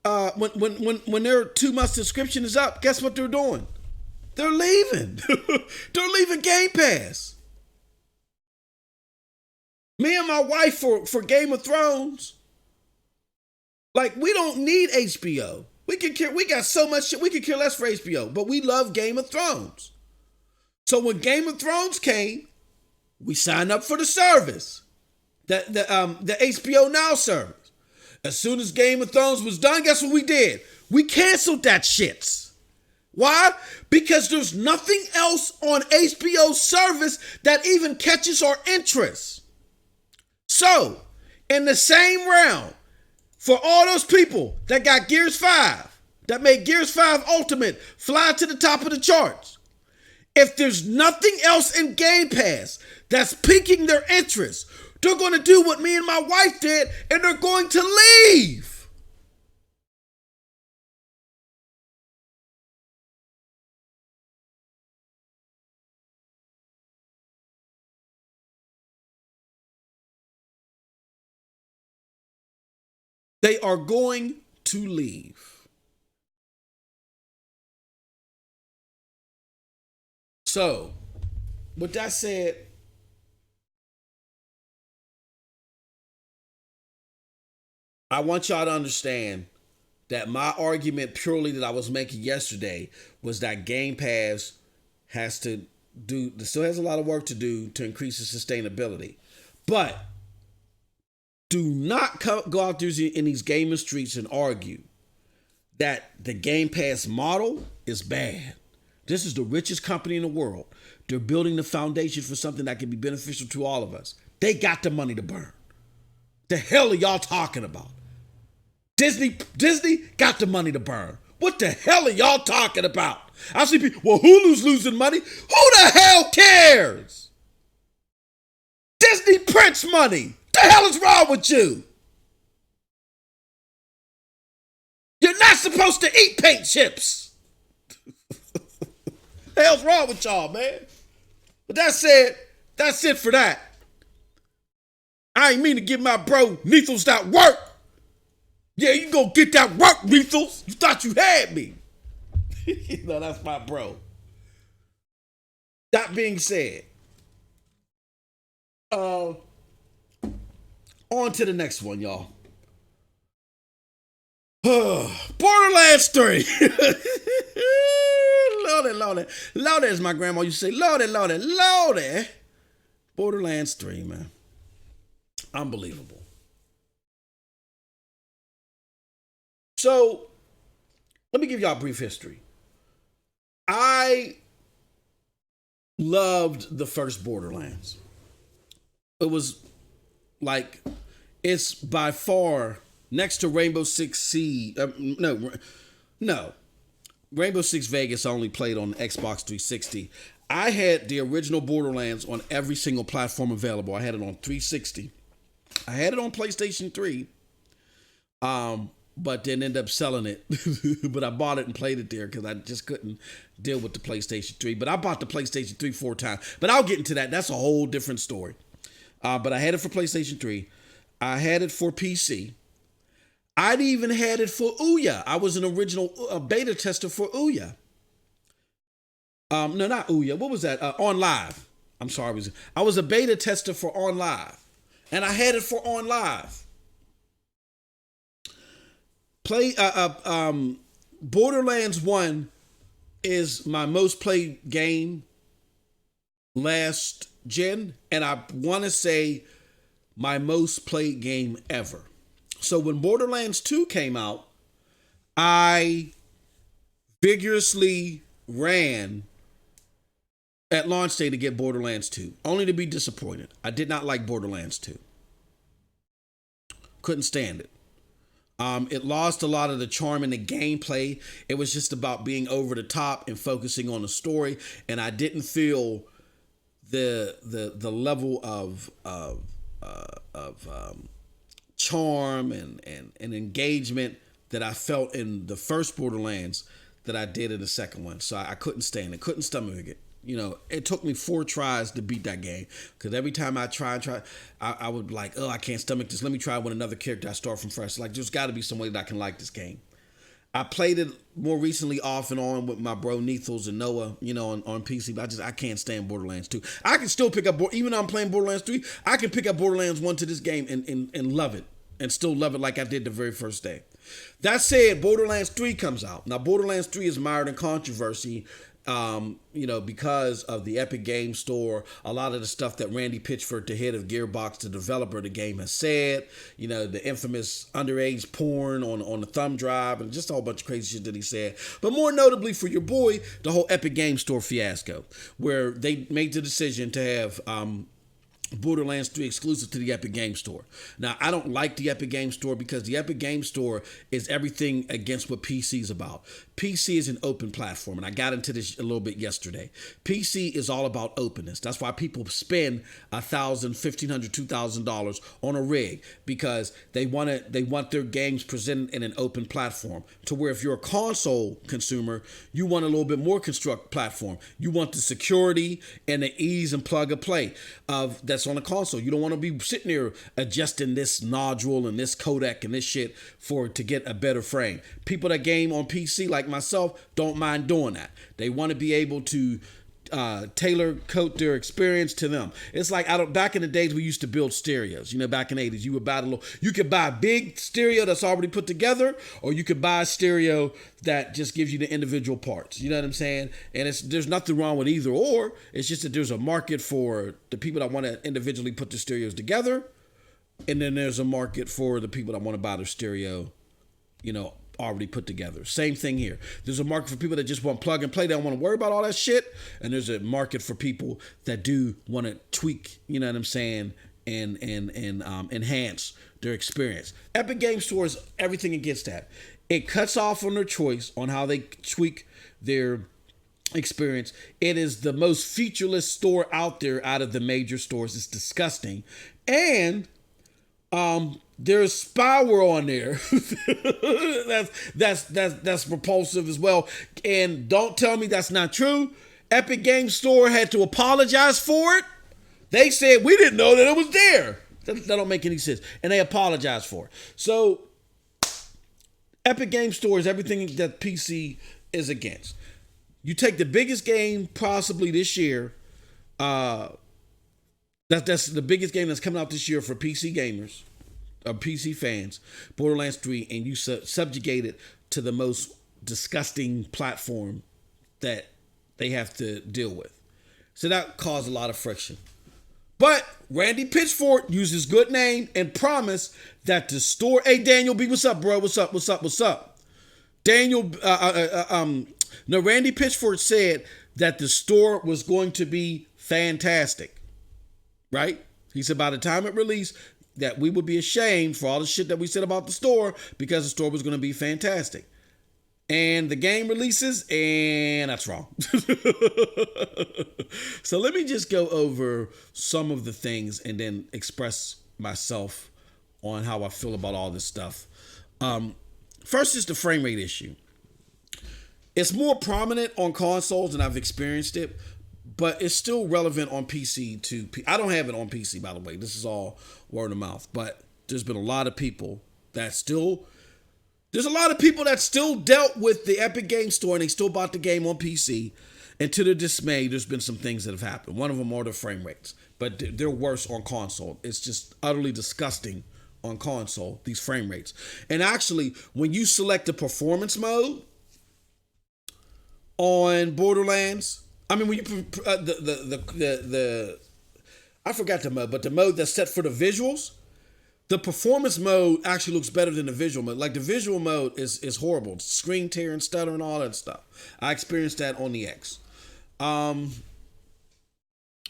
when their 2-month subscription is up, guess what they're doing? They're leaving. They're leaving Game Pass. Me and my wife for Game of Thrones, like, we don't need HBO. We got so much shit, we could care less for HBO, but we love Game of Thrones. So when Game of Thrones came, we signed up for the service. The HBO Now service. As soon as Game of Thrones was done, guess what we did? We canceled that shit. Why? Because there's nothing else on HBO service that even catches our interest. So, in the same round, for all those people that got Gears 5, that made Gears 5 Ultimate fly to the top of the charts, if there's nothing else in Game Pass that's piquing their interest, they're going to do what me and my wife did, and they're going to leave. They are going to leave. So, with that said, I want y'all to understand that my argument purely that I was making yesterday was that Game Pass still has a lot of work to do to increase the sustainability. But do not go out there in these gaming streets and argue that the Game Pass model is bad. This is the richest company in the world. They're building the foundation for something that can be beneficial to all of us. They got the money to burn. The hell are y'all talking about? Disney got the money to burn. What the hell are y'all talking about? I see people, well, Hulu's losing money. Who the hell cares? Disney prints money. The hell is wrong with you? You're not supposed to eat paint chips. The hell's wrong with y'all, man? But that's it for that. I ain't mean to give my bro Neethles that work. Yeah, you gonna get that work, Neethles. You thought you had me. That's my bro. That being said, on to the next one, y'all. Borderlands 3. Lordy, as my grandma used to say, Lordy. Borderlands 3, man. Unbelievable. So, let me give y'all a brief history. I loved the first Borderlands. It was like, it's by far next to Rainbow Six Siege. No. Rainbow Six Vegas I only played on Xbox 360. I had the original Borderlands on every single platform available. I had it on 360. I had it on PlayStation 3. But didn't end up selling it. But I bought it and played it there because I just couldn't deal with the PlayStation 3. But I bought the PlayStation 3 4 times. But I'll get into that. That's a whole different story. But I had it for PlayStation 3. I had it for PC. I'd even had it for Ouya. I was an original beta tester for Ouya. No, not Ouya. What was that? On Live. I'm sorry. I was a beta tester for On Live. And I had it for On Live. Borderlands 1 is my most played game last gen, and I want to say my most played game ever. So when Borderlands 2 came out, I vigorously ran at launch day to get Borderlands 2, only to be disappointed. I did not like Borderlands 2. Couldn't stand it. It lost a lot of the charm in the gameplay. It was just about being over the top and focusing on the story, and I didn't feel the level of charm and engagement that I felt in the first Borderlands that I did in the second one. So I couldn't stand it, couldn't stomach it. You know, it took me 4 tries to beat that game because every time I try, I would be like, oh, I can't stomach this. Let me try with another character. I start from fresh. Like, there's got to be some way that I can like this game. I played it more recently off and on with my bro Neethles and Noah, you know, on PC, but I can't stand Borderlands 2. I can still pick up, even though I'm playing Borderlands 3, I can pick up Borderlands 1 to this game and love it and still love it like I did the very first day. That said, Borderlands 3 comes out. Now, Borderlands 3 is mired in controversy, you know, because of the Epic Game Store, a lot of the stuff that Randy Pitchford, the head of Gearbox, the developer of the game, has said, you know, the infamous underage porn on the thumb drive and just a whole bunch of crazy shit that he said. But more notably for your boy, the whole Epic Game Store fiasco, where they made the decision to have Borderlands 3 exclusive to the Epic Game Store. Now, I don't like the Epic Game Store because the Epic Game Store is everything against what PC is about. PC is an open platform, and I got into this a little bit yesterday. PC is all about openness. That's why people spend $1,000, $1,500, $2,000 on a rig, because they want their games presented in an open platform. To where if you're a console consumer, you want a little bit more construct platform. You want the security and the ease and plug and play of that's on a console. You don't want to be sitting there adjusting this nodule and this codec and this shit to get a better frame. People that game on PC like myself don't mind doing that. They want to be able to tailor coat their experience to them. It's like back in the days we used to build stereos. You know, back in the 80s, you could buy a big stereo that's already put together, or you could buy a stereo that just gives you the individual parts. You know what I'm saying? And there's nothing wrong with either or. It's just that there's a market for the people that want to individually put the stereos together, and then there's a market for the people that want to buy their stereo, you know, already put together. Same thing here. There's a market for people that just want plug and play. They don't want to worry about all that shit. And there's a market for people that do want to tweak, you know what I'm saying, and enhance their experience. Epic Game Store is everything against that. It cuts off on their choice on how they tweak their experience. It is the most featureless store out there out of the major stores. It's disgusting. And there's spyware on there. that's repulsive as well. And don't tell me that's not true. Epic Games Store had to apologize for it. They said we didn't know that it was there. That don't make any sense. And they apologized for it. So Epic Games Store is everything that PC is against. You take the biggest game possibly this year. That's the biggest game that's coming out this year for PC gamers, PC fans, Borderlands 3, and you subjugate it to the most disgusting platform that they have to deal with. So that caused a lot of friction. But Randy Pitchford used his good name and promised that the store. Hey, Daniel B, what's up, bro? What's up? Daniel, Randy Pitchford said that the store was going to be fantastic, right? He said by the time it released, that we would be ashamed for all the shit that we said about the store because the store was going to be fantastic. And the game releases, and that's wrong. So let me just go over some of the things and then express myself on how I feel about all this stuff. First is the frame rate issue. It's more prominent on consoles, and I've experienced it, but it's still relevant on PC too. I don't have it on PC, by the way. This is all word of mouth, but there's been a lot of people that still... There's a lot of people that still dealt with the Epic Games Store and they still bought the game on PC. And to their dismay, there's been some things that have happened. One of them are the frame rates, but they're worse on console. It's just utterly disgusting on console, these frame rates. And actually, when you select the performance mode on Borderlands, I mean, when you I forgot the mode, but the mode that's set for the visuals. The performance mode actually looks better than the visual mode. Like the visual mode is horrible. Screen tear and stutter and all that stuff. I experienced that on the X. So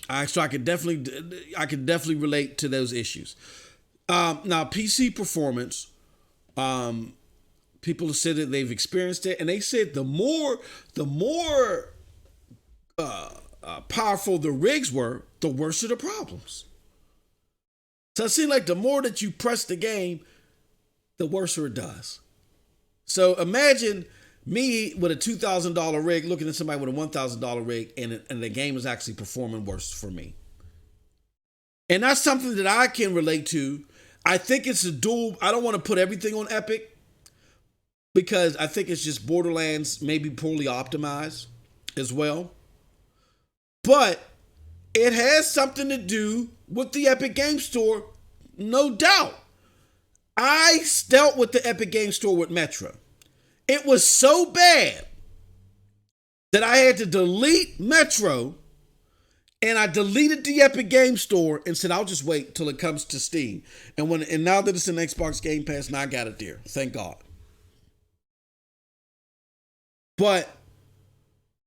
I could definitely relate to those issues. Now PC performance, people have said that they've experienced it, and they said the more powerful the rigs were, the worse are the problems. So it seems like the more that you press the game, the worse it does. So imagine me with a $2,000 rig looking at somebody with a $1,000 rig, and the game is actually performing worse for me. And that's something that I can relate to. I think it's a dual. I don't want to put everything on Epic because I think it's just Borderlands maybe poorly optimized as well. But it has something to do with the Epic Games Store, no doubt. I dealt with the Epic Games Store with Metro. It was so bad that I had to delete Metro, and I deleted the Epic Games Store and said, I'll just wait till it comes to Steam. And now that it's in Xbox Game Pass, now I got it there. Thank God. But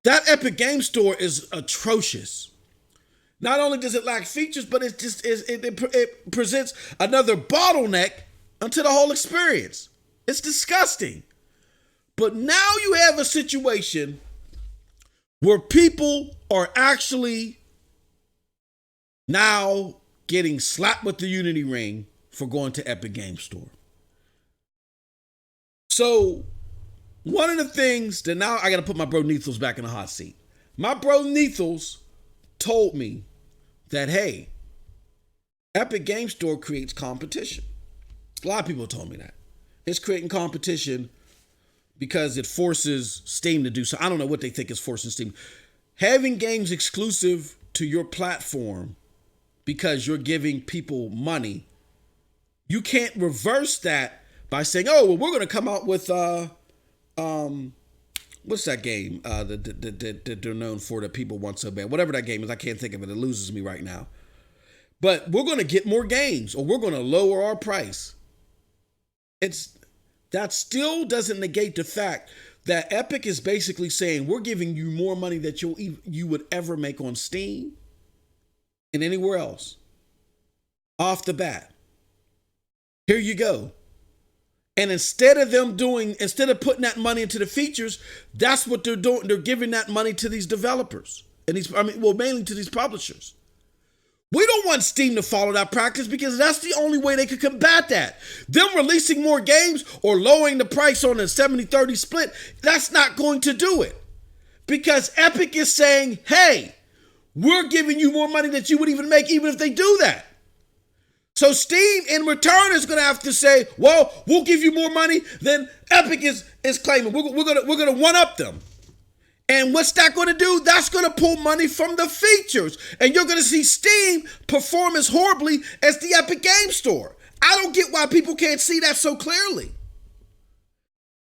that Epic Games Store is atrocious. Not only does it lack features, but it presents another bottleneck onto the whole experience. It's disgusting. But now you have a situation where people are actually now getting slapped with the Unity ring for going to Epic Games Store. So one of the things that now I got to put my bro Neethles back in the hot seat. My bro Neethles told me that, hey, Epic Games Store creates competition. A lot of people told me that. It's creating competition because it forces Steam to do so. I don't know what they think is forcing Steam. Having games exclusive to your platform because you're giving people money, you can't reverse that by saying, oh, well, we're going to come out with what's that game that they're known for that people want so bad? Whatever that game is, I can't think of it. It loses me right now. But we're going to get more games, or we're going to lower our price. That still doesn't negate the fact that Epic is basically saying we're giving you more money that you would ever make on Steam and anywhere else. Off the bat. Here you go. And instead of putting that money into the features, that's what they're doing. They're giving that money to these developers and mainly to these publishers. We don't want Steam to follow that practice because that's the only way they could combat that. Them releasing more games or lowering the price on a 70-30 split, that's not going to do it. Because Epic is saying, hey, we're giving you more money that you would even make even if they do that. So Steam in return is going to have to say, well, we'll give you more money than Epic is claiming. We're going to one-up them. And what's that going to do? That's going to pull money from the features. And you're going to see Steam perform as horribly as the Epic Game Store. I don't get why people can't see that so clearly.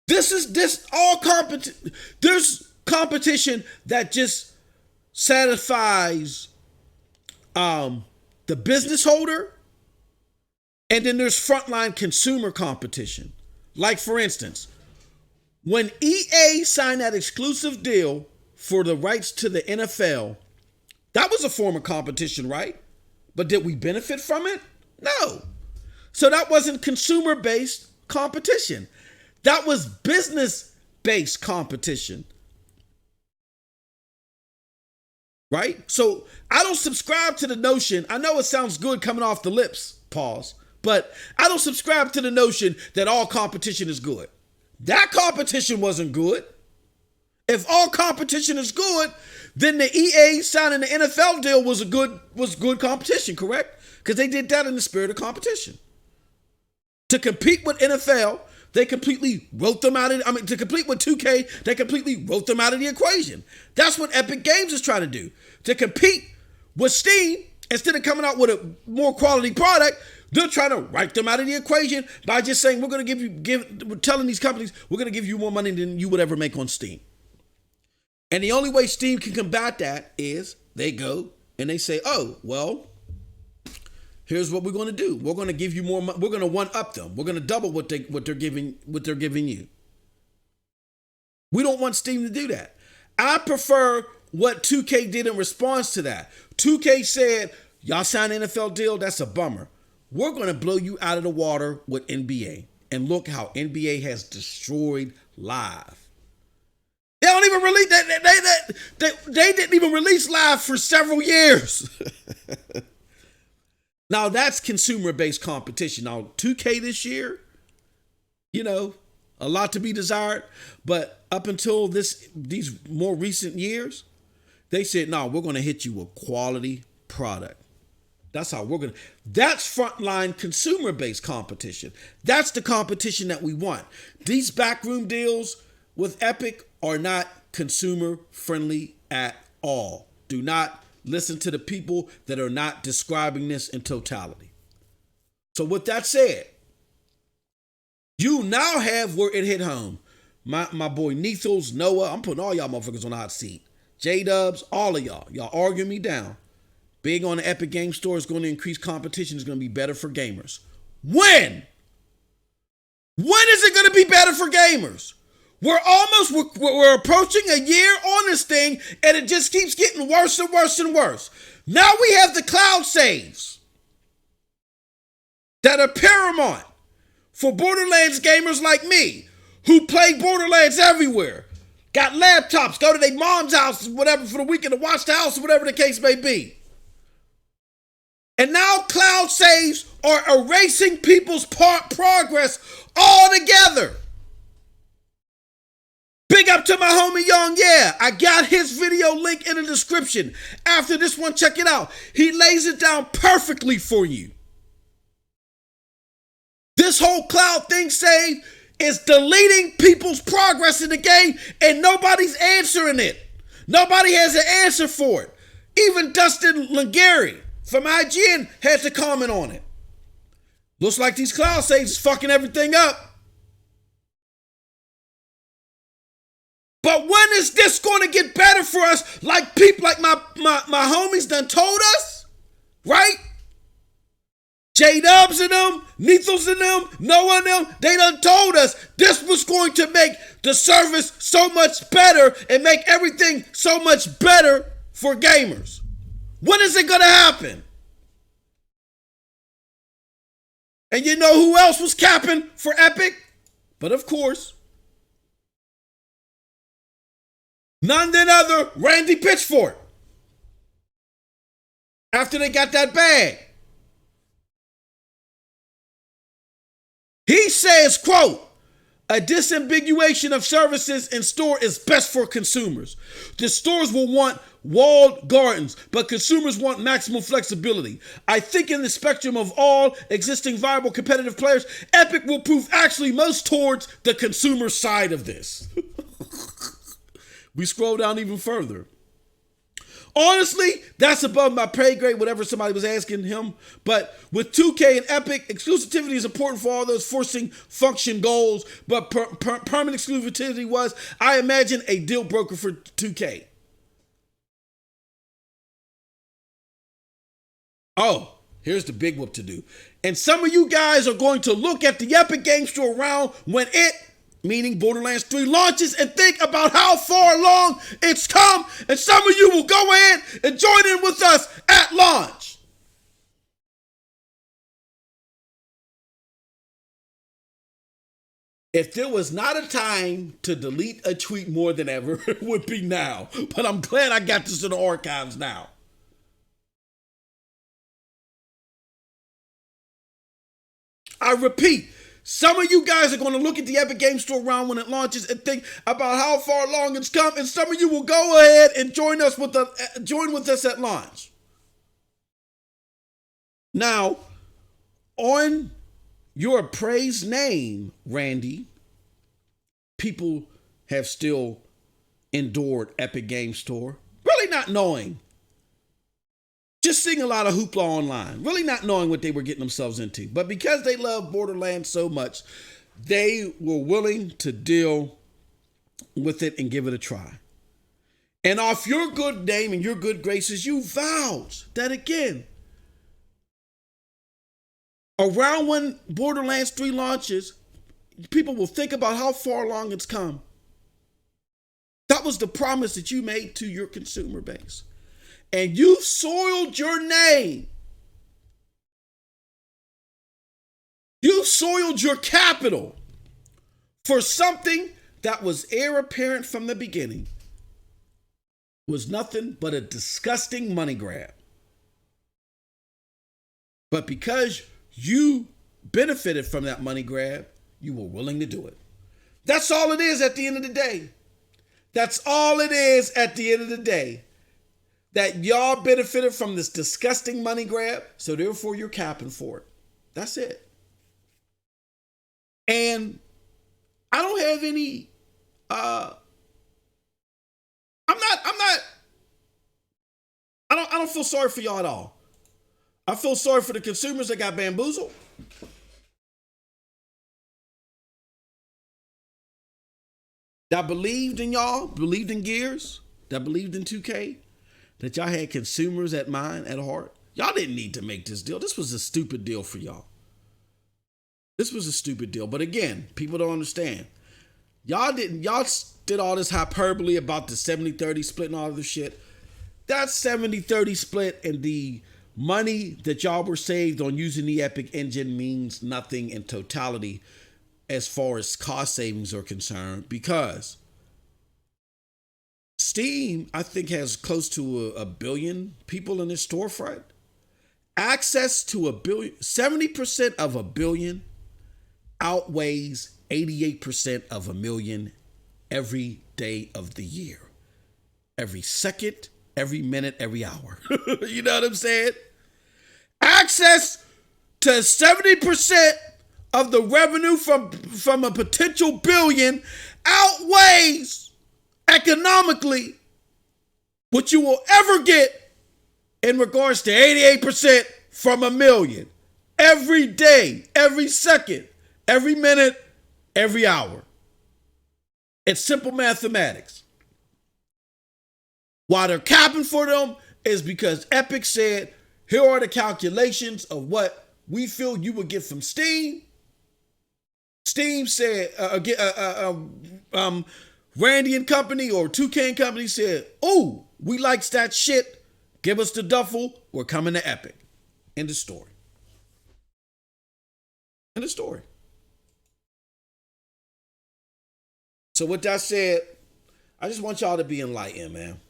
There's competition that just satisfies the business holder. And then there's frontline consumer competition. Like, for instance, when EA signed that exclusive deal for the rights to the NFL, that was a form of competition, right? But did we benefit from it? No. So that wasn't consumer-based competition. That was business-based competition. Right? So I don't subscribe to the notion, I know it sounds good coming off the lips, pause, but I don't subscribe to the notion that all competition is good. That competition wasn't good. If all competition is good, then the EA signing the NFL deal was good competition, correct? Because they did that in the spirit of competition. To compete with NFL, they completely wrote them out of, to compete with 2K, they completely wrote them out of the equation. That's what Epic Games is trying to do. To compete with Steam, instead of coming out with a more quality product, they're trying to write them out of the equation by just saying, we're going to telling these companies, we're going to give you more money than you would ever make on Steam. And the only way Steam can combat that is they go and they say, oh, well, here's what we're going to do. We're going to give you more money. We're going to one-up them. We're going to double what they're giving you. We don't want Steam to do that. I prefer what 2K did in response to that. 2K said, y'all signed an NFL deal, that's a bummer. We're going to blow you out of the water with NBA. And look how NBA has destroyed Live. They don't even release they didn't even release Live for several years. Now that's consumer-based competition. Now 2K this year, a lot to be desired, but up until these more recent years, they said, no, we're going to hit you with quality product. That's that's frontline consumer-based competition. That's the competition that we want. These backroom deals with Epic are not consumer-friendly at all. Do not listen to the people that are not describing this in totality. So with that said, you now have where it hit home. My boy Nethos, Noah, I'm putting all y'all motherfuckers on the hot seat. J-Dubs, all of y'all. Y'all arguing me down. Big on the Epic Game Store is going to increase competition. Is going to be better for gamers. When? When is it going to be better for gamers? We're approaching a year on this thing, and it just keeps getting worse and worse and worse. Now we have the cloud saves that are paramount for Borderlands gamers like me, who play Borderlands everywhere. Got laptops, go to their mom's house, whatever, for the weekend to watch the house, or whatever the case may be. And now cloud saves are erasing people's progress altogether. Big up to my homie Young. Yeah, I got his video link in the description. After this one, check it out. He lays it down perfectly for you. This whole cloud thing save is deleting people's progress in the game, and nobody's answering it. Nobody has an answer for it. Even Dustin Langary from IGN had to comment on it. Looks like these cloud saves is fucking everything up. But when is this going to get better for us? Like people like my homies done told us, right? J-Dubs and them, Nethos and them, Noah and them, they done told us this was going to make the service so much better and make everything so much better for gamers. When is it going to happen? And you know who else was capping for Epic? But of course, none other Randy Pitchford. After they got that bag, he says, quote, a disambiguation of services in store is best for consumers. The stores will want walled gardens, but consumers want maximum flexibility. I think in the spectrum of all existing viable competitive players, Epic will prove actually most towards the consumer side of this. We scroll down even further. Honestly, that's above my pay grade, whatever somebody was asking him. But with 2K and Epic, exclusivity is important for all those forcing function goals. But permanent exclusivity was, I imagine, a deal broker for 2K. Oh, here's the big whoop to do. And some of you guys are going to look at the Epic Game Store around when it, meaning Borderlands 3, launches and think about how far along it's come, and some of you will go ahead and join in with us at launch. If there was not a time to delete a tweet more than ever, it would be now. But I'm glad I got this in the archives now. I repeat, some of you guys are going to look at the Epic Game Store round when it launches and think about how far along it's come, and some of you will go ahead and join with us at launch. Now, on your praised name, Randy, people have still endured Epic Game Store, really not knowing. Just seeing a lot of hoopla online, really not knowing what they were getting themselves into. But because they love Borderlands so much, they were willing to deal with it and give it a try. And off your good name and your good graces, you vowed that again, around when Borderlands 3 launches, people will think about how far along it's come. That was the promise that you made to your consumer base. And you've soiled your name. You've soiled your capital for something that was heir apparent from the beginning. Was nothing but a disgusting money grab. But because you benefited from that money grab, you were willing to do it. That's all it is at the end of the day. That's all it is at the end of the day. That y'all benefited from this disgusting money grab, so therefore you're capping for it. That's it. And I don't have any, I don't feel sorry for y'all at all. I feel sorry for the consumers that got bamboozled. That believed in y'all, believed in Gears, that believed in 2K. That y'all had consumers at heart. Y'all didn't need to make this deal. This was a stupid deal for y'all. This was a stupid deal. But again, people don't understand. Y'all did all this hyperbole about the 70-30 split and all of this shit. That 70-30 split and the money that y'all were saved on using the Epic engine means nothing in totality as far as cost savings are concerned, because Steam, I think, has close to a billion people in its storefront. Access to a billion, 70% of a billion outweighs 88% of a million every day of the year. Every second, every minute, every hour. You know what I'm saying? Access to 70% of the revenue from a potential billion outweighs economically what you will ever get in regards to 88% from a million. Every day, every second, every minute, every hour. It's simple mathematics. Why they're capping for them is because Epic said, here are the calculations of what we feel you would get from Steam. Steam said, Randy and company or 2K and company said, oh, we likes that shit. Give us the duffel. We're coming to Epic. End of story. End of story. So with that said, I just want y'all to be enlightened, man.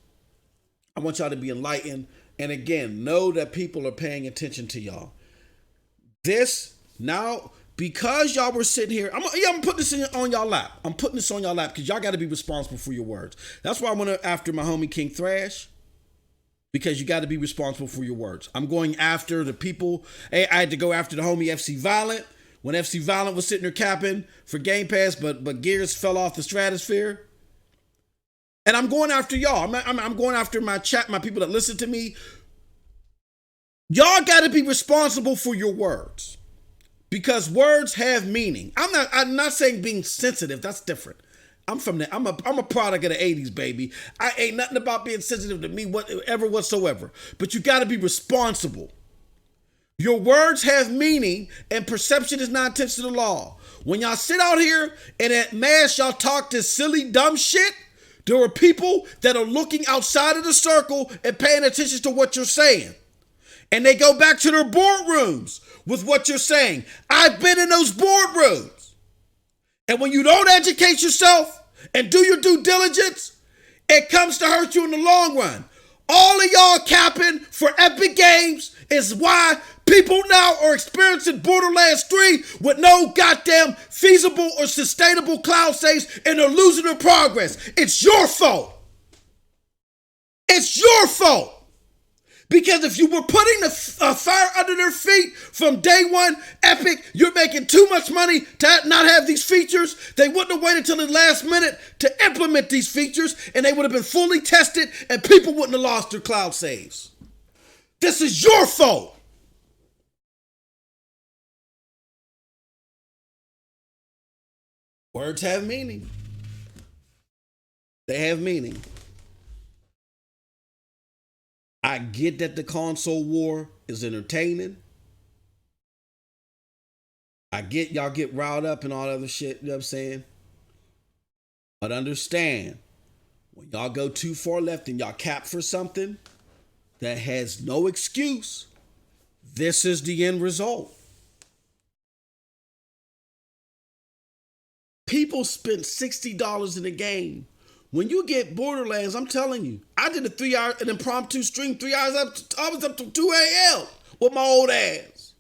I want y'all to be enlightened. And again, know that people are paying attention to y'all. This now, because y'all were sitting here, I'm putting this on y'all lap. I'm putting this on y'all lap because y'all got to be responsible for your words. That's why I went after my homie King Thrash, because you got to be responsible for your words. I'm going after the people. Hey, I had to go after the homie FC Violent when FC Violent was sitting there capping for Gamepass, but gears fell off the stratosphere. And I'm going after y'all. I'm going after my chat, my people that listen to me. Y'all got to be responsible for your words, because words have meaning. I'm not saying being sensitive. That's different. I'm a product of the 80s, baby. I ain't nothing about being sensitive to me whatsoever. But you got to be responsible. Your words have meaning, and perception is not attached to the law. When y'all sit out here and at mass y'all talk this silly dumb shit, there are people that are looking outside of the circle and paying attention to what you're saying. And they go back to their boardrooms with what you're saying. I've been in those boardrooms. And when you don't educate yourself and do your due diligence, it comes to hurt you in the long run. All of y'all capping for Epic Games is why people now are experiencing Borderlands 3 with no goddamn feasible or sustainable cloud saves, and they're losing their progress. It's your fault. It's your fault. Because if you were putting the fire under their feet from day one, Epic, you're making too much money to not have these features. They wouldn't have waited till the last minute to implement these features, and they would have been fully tested, and people wouldn't have lost their cloud saves. This is your fault. Words have meaning. They have meaning. I get that the console war is entertaining. I get y'all get riled up and all other shit, you know what I'm saying? But understand, when y'all go too far left and y'all cap for something that has no excuse, this is the end result. People spent $60 in a game. When you get Borderlands, I'm telling you, I did a 3-hour an impromptu stream, 3 hours up. I was up to 2 a.m. with my old ass.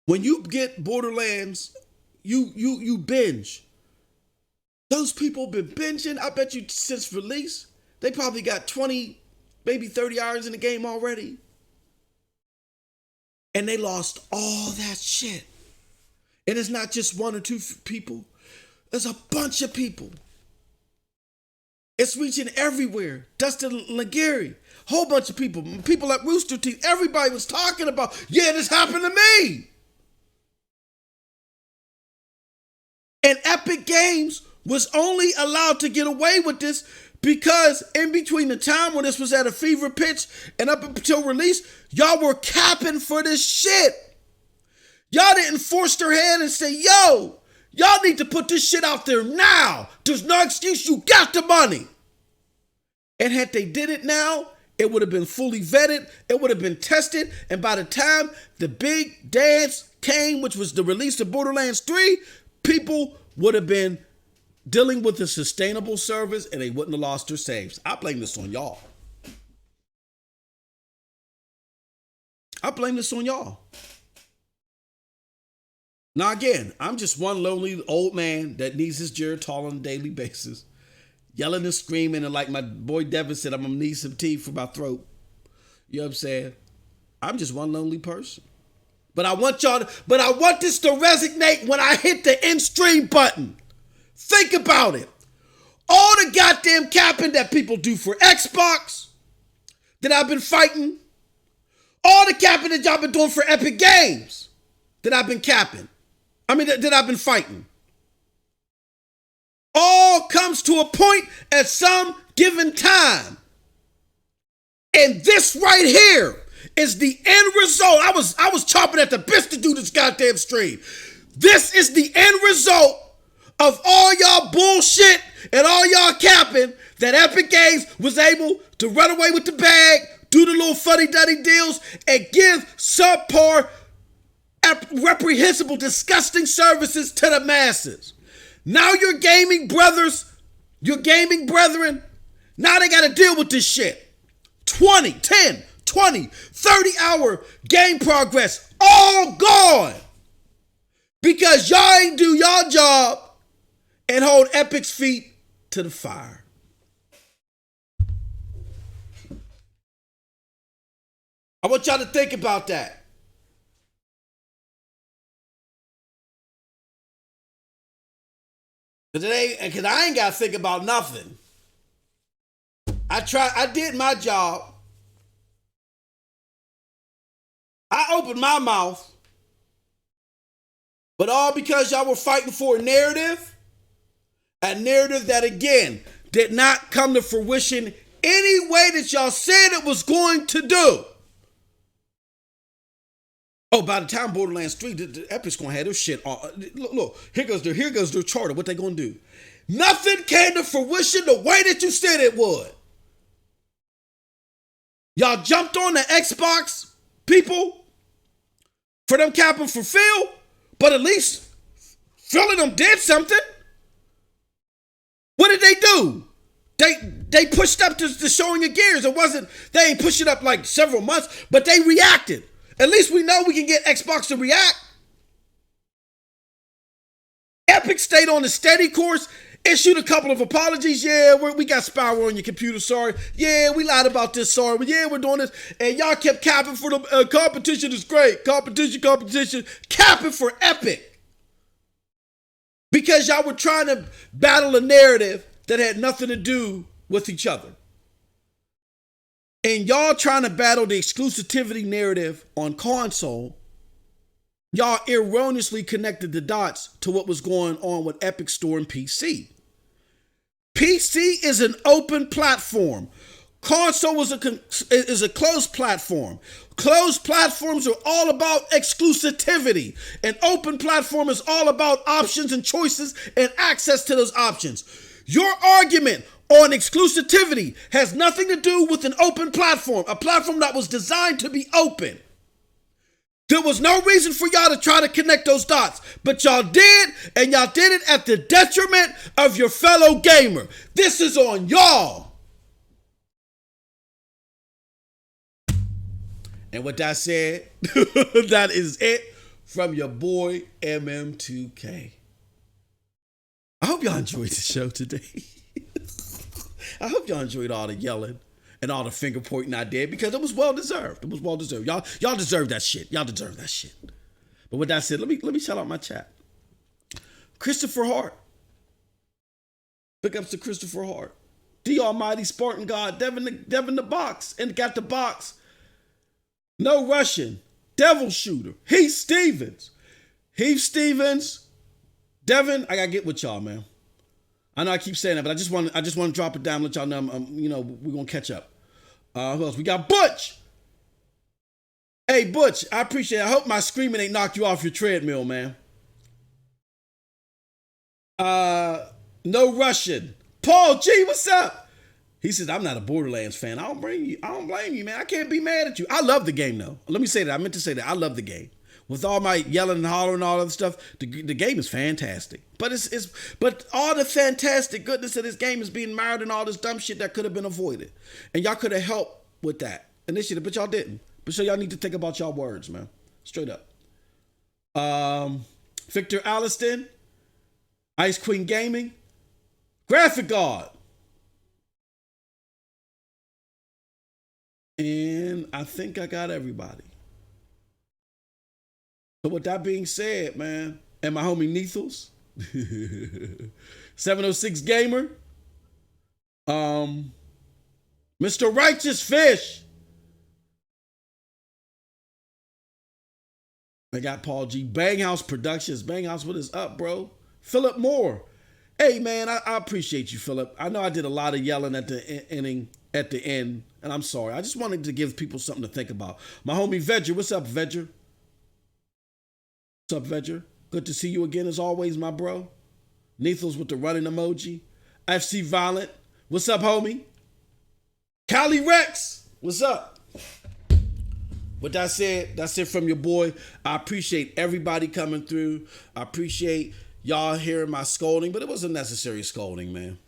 When you get Borderlands, you binge. Those people been binging. I bet you since release, they probably got 20, maybe 30 hours in the game already. And they lost all that shit. And it's not just one or two people. There's a bunch of people. It's reaching everywhere. Dustin Laguerre, whole bunch of people. People at Rooster Teeth. Everybody was talking about, yeah, this happened to me. And Epic Games was only allowed to get away with this because in between the time when this was at a fever pitch and up until release, y'all were capping for this shit. Y'all didn't force their hand and say, yo, y'all need to put this shit out there now. There's no excuse. You got the money. And had they did it now, it would have been fully vetted. It would have been tested. And by the time the big dance came, which was the release of Borderlands 3, people would have been dealing with a sustainable service and they wouldn't have lost their saves. I blame this on y'all. I blame this on y'all. Now, again, I'm just one lonely old man that needs his Geritol on a daily basis, yelling and screaming, and like my boy Devin said, I'm going to need some tea for my throat. You know what I'm saying? I'm just one lonely person. But I want this to resonate when I hit the end stream button. Think about it. All the goddamn capping that people do for Xbox that I've been fighting, all the capping that y'all been doing for Epic Games that I've been capping. That I've been fighting. All comes to a point at some given time. And this right here is the end result. I was chopping at the bits to do this goddamn stream. This is the end result of all y'all bullshit and all y'all capping that Epic Games was able to run away with the bag, do the little fuddy-duddy deals, and give subpar reprehensible, disgusting services to the masses. Now your gaming brothers, your gaming brethren, now they got to deal with this shit. 20, 10, 20, 30-hour game progress, all gone. Because y'all ain't do y'all job and hold Epic's feet to the fire. I want y'all to think about that. Because I ain't got to think about nothing. I did my job. I opened my mouth. But all because y'all were fighting for a narrative that, again, did not come to fruition any way that y'all said it was going to do. Oh, by the time Borderlands 3, the Epic's gonna have this shit. Look, here goes their charter. What they gonna do? Nothing came to fruition the way that you said it would. Y'all jumped on the Xbox people for them capping for Phil, but at least Phil and them did something. What did they do? They pushed up to showing of gears. It wasn't, they ain't pushed it up like several months, but they reacted. At least we know we can get Xbox to react. Epic stayed on the steady course, issued a couple of apologies. Yeah, we got spyware on your computer, sorry. Yeah, we lied about this, sorry. But yeah, we're doing this. And y'all kept capping for the competition is great. Competition. Capping for Epic. Because y'all were trying to battle a narrative that had nothing to do with each other. And y'all trying to battle the exclusivity narrative on console, y'all erroneously connected the dots to what was going on with Epic Store and PC. PC is an open platform. Console is a closed platform. Closed platforms are all about exclusivity. An open platform is all about options and choices and access to those options. Your argument on exclusivity has nothing to do with an open platform, a platform that was designed to be open. There was no reason for y'all to try to connect those dots, but y'all did, and y'all did it at the detriment of your fellow gamer. This is on y'all. And with that said, that is it from your boy MM2K. I hope y'all enjoyed the show today. I hope y'all enjoyed all the yelling and all the finger pointing I did, because it was well deserved. It was well deserved. Y'all deserve that shit. Y'all deserve that shit. But with that said, let me shout out my chat. Christopher Hart. Big ups to Christopher Hart. The Almighty Spartan God, Devin the Box, and got the box. No Russian. Devil Shooter. Heath Stevens. Devin, I gotta get with y'all, man. I know I keep saying that, but I just want to drop it down, let y'all know we're gonna catch up. Who else? We got Butch. Hey Butch, I appreciate it. I hope my screaming ain't knocked you off your treadmill, man. No Russian. Paul G, what's up? He says, I'm not a Borderlands fan. I don't blame you, man. I can't be mad at you. I love the game, though. Let me say that. I meant to say that. I love the game. With all my yelling and hollering and all that stuff, the game is fantastic. But but all the fantastic goodness of this game is being marred in all this dumb shit that could have been avoided. And y'all could have helped with that initiative, but y'all didn't. But so y'all need to think about y'all words, man. Straight up. Victor Alliston, Ice Queen Gaming, Graphic God. And I think I got everybody. So with that being said, man, and my homie Nethos, 706 Gamer, Mr. Righteous Fish, I got Paul G, Banghouse Productions, Banghouse, what is up, bro? Philip Moore, hey man, I appreciate you, Philip. I know I did a lot of yelling at the end, and I'm sorry. I just wanted to give people something to think about. My homie Vedger, what's up, Vedger? What's up, Vedger? Good to see you again as always, my bro. Nethos with the running emoji. FC Violent, what's up, homie? Cali Rex, what's up? With that said, that's it from your boy. I appreciate everybody coming through. I appreciate y'all hearing my scolding, but it was a necessary scolding, man.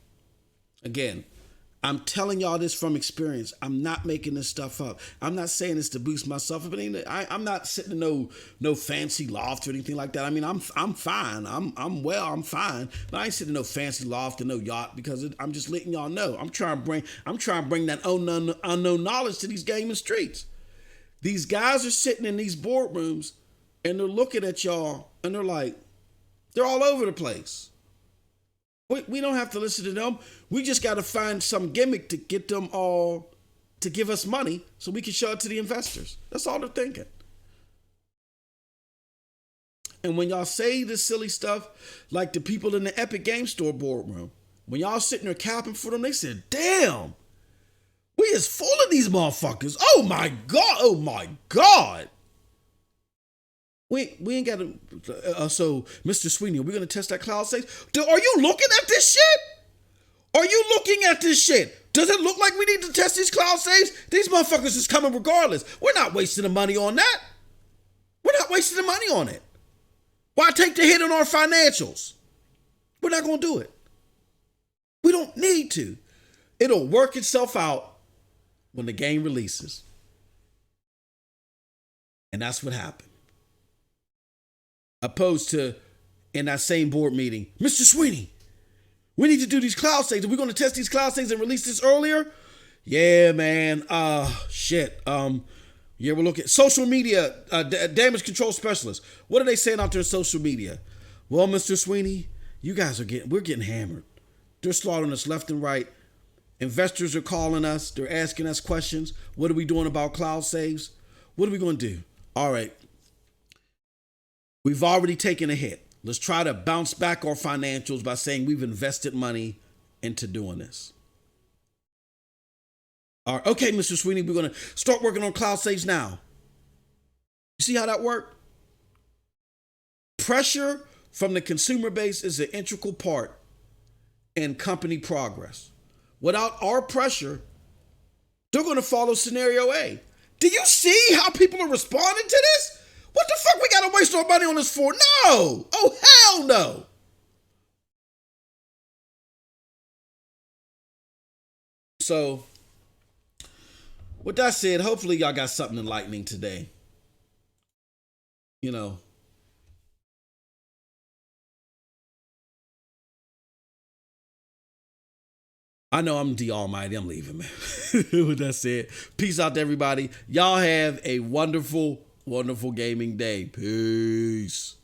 Again, I'm telling y'all this from experience. I'm not making this stuff up. I'm not saying this to boost myself. I'm not sitting in no fancy loft or anything like that. I mean, I'm fine. I'm fine. But I ain't sitting in no fancy loft or no yacht because I'm just letting y'all know. I'm trying to bring that unknown knowledge to these gaming streets. These guys are sitting in these boardrooms and they're looking at y'all and they're like, they're all over the place. We don't have to listen to them. We just got to find some gimmick to get them all to give us money so we can show it to the investors. That's all they're thinking. And when y'all say this silly stuff, like the people in the Epic Game Store boardroom, when y'all sitting there capping for them, they said, damn, we is full of these motherfuckers. Oh my God. Oh my God. We ain't got to. So, Mr. Sweeney, are we going to test that cloud saves? Are you looking at this shit? Are you looking at this shit? Does it look like we need to test these cloud saves? These motherfuckers is coming regardless. We're not wasting the money on that. We're not wasting the money on it. Why take the hit on our financials? We're not going to do it. We don't need to. It'll work itself out when the game releases. And that's what happened. Opposed to in that same board meeting, Mr. Sweeney, we need to do these cloud saves. Are we going to test these cloud saves and release this earlier? Yeah, man. Shit. Yeah, we're looking at social media, damage control specialists. What are they saying out there in social media? Well, Mr. Sweeney, you guys we're getting hammered. They're slaughtering us left and right. Investors are calling us. They're asking us questions. What are we doing about cloud saves? What are we going to do? All right. We've already taken a hit. Let's try to bounce back our financials by saying we've invested money into doing this. All right, okay, Mr. Sweeney, we're going to start working on cloud saves now. You see how that worked? Pressure from the consumer base is an integral part in company progress. Without our pressure, they're going to follow scenario A. Do you see how people are responding to this? What the fuck we got to waste our money on this for? No. Oh, hell no. So, with that said, hopefully y'all got something enlightening today. You know. I know I'm the almighty. I'm leaving, man. With that said, peace out to everybody. Y'all have a wonderful, wonderful gaming day. Peace.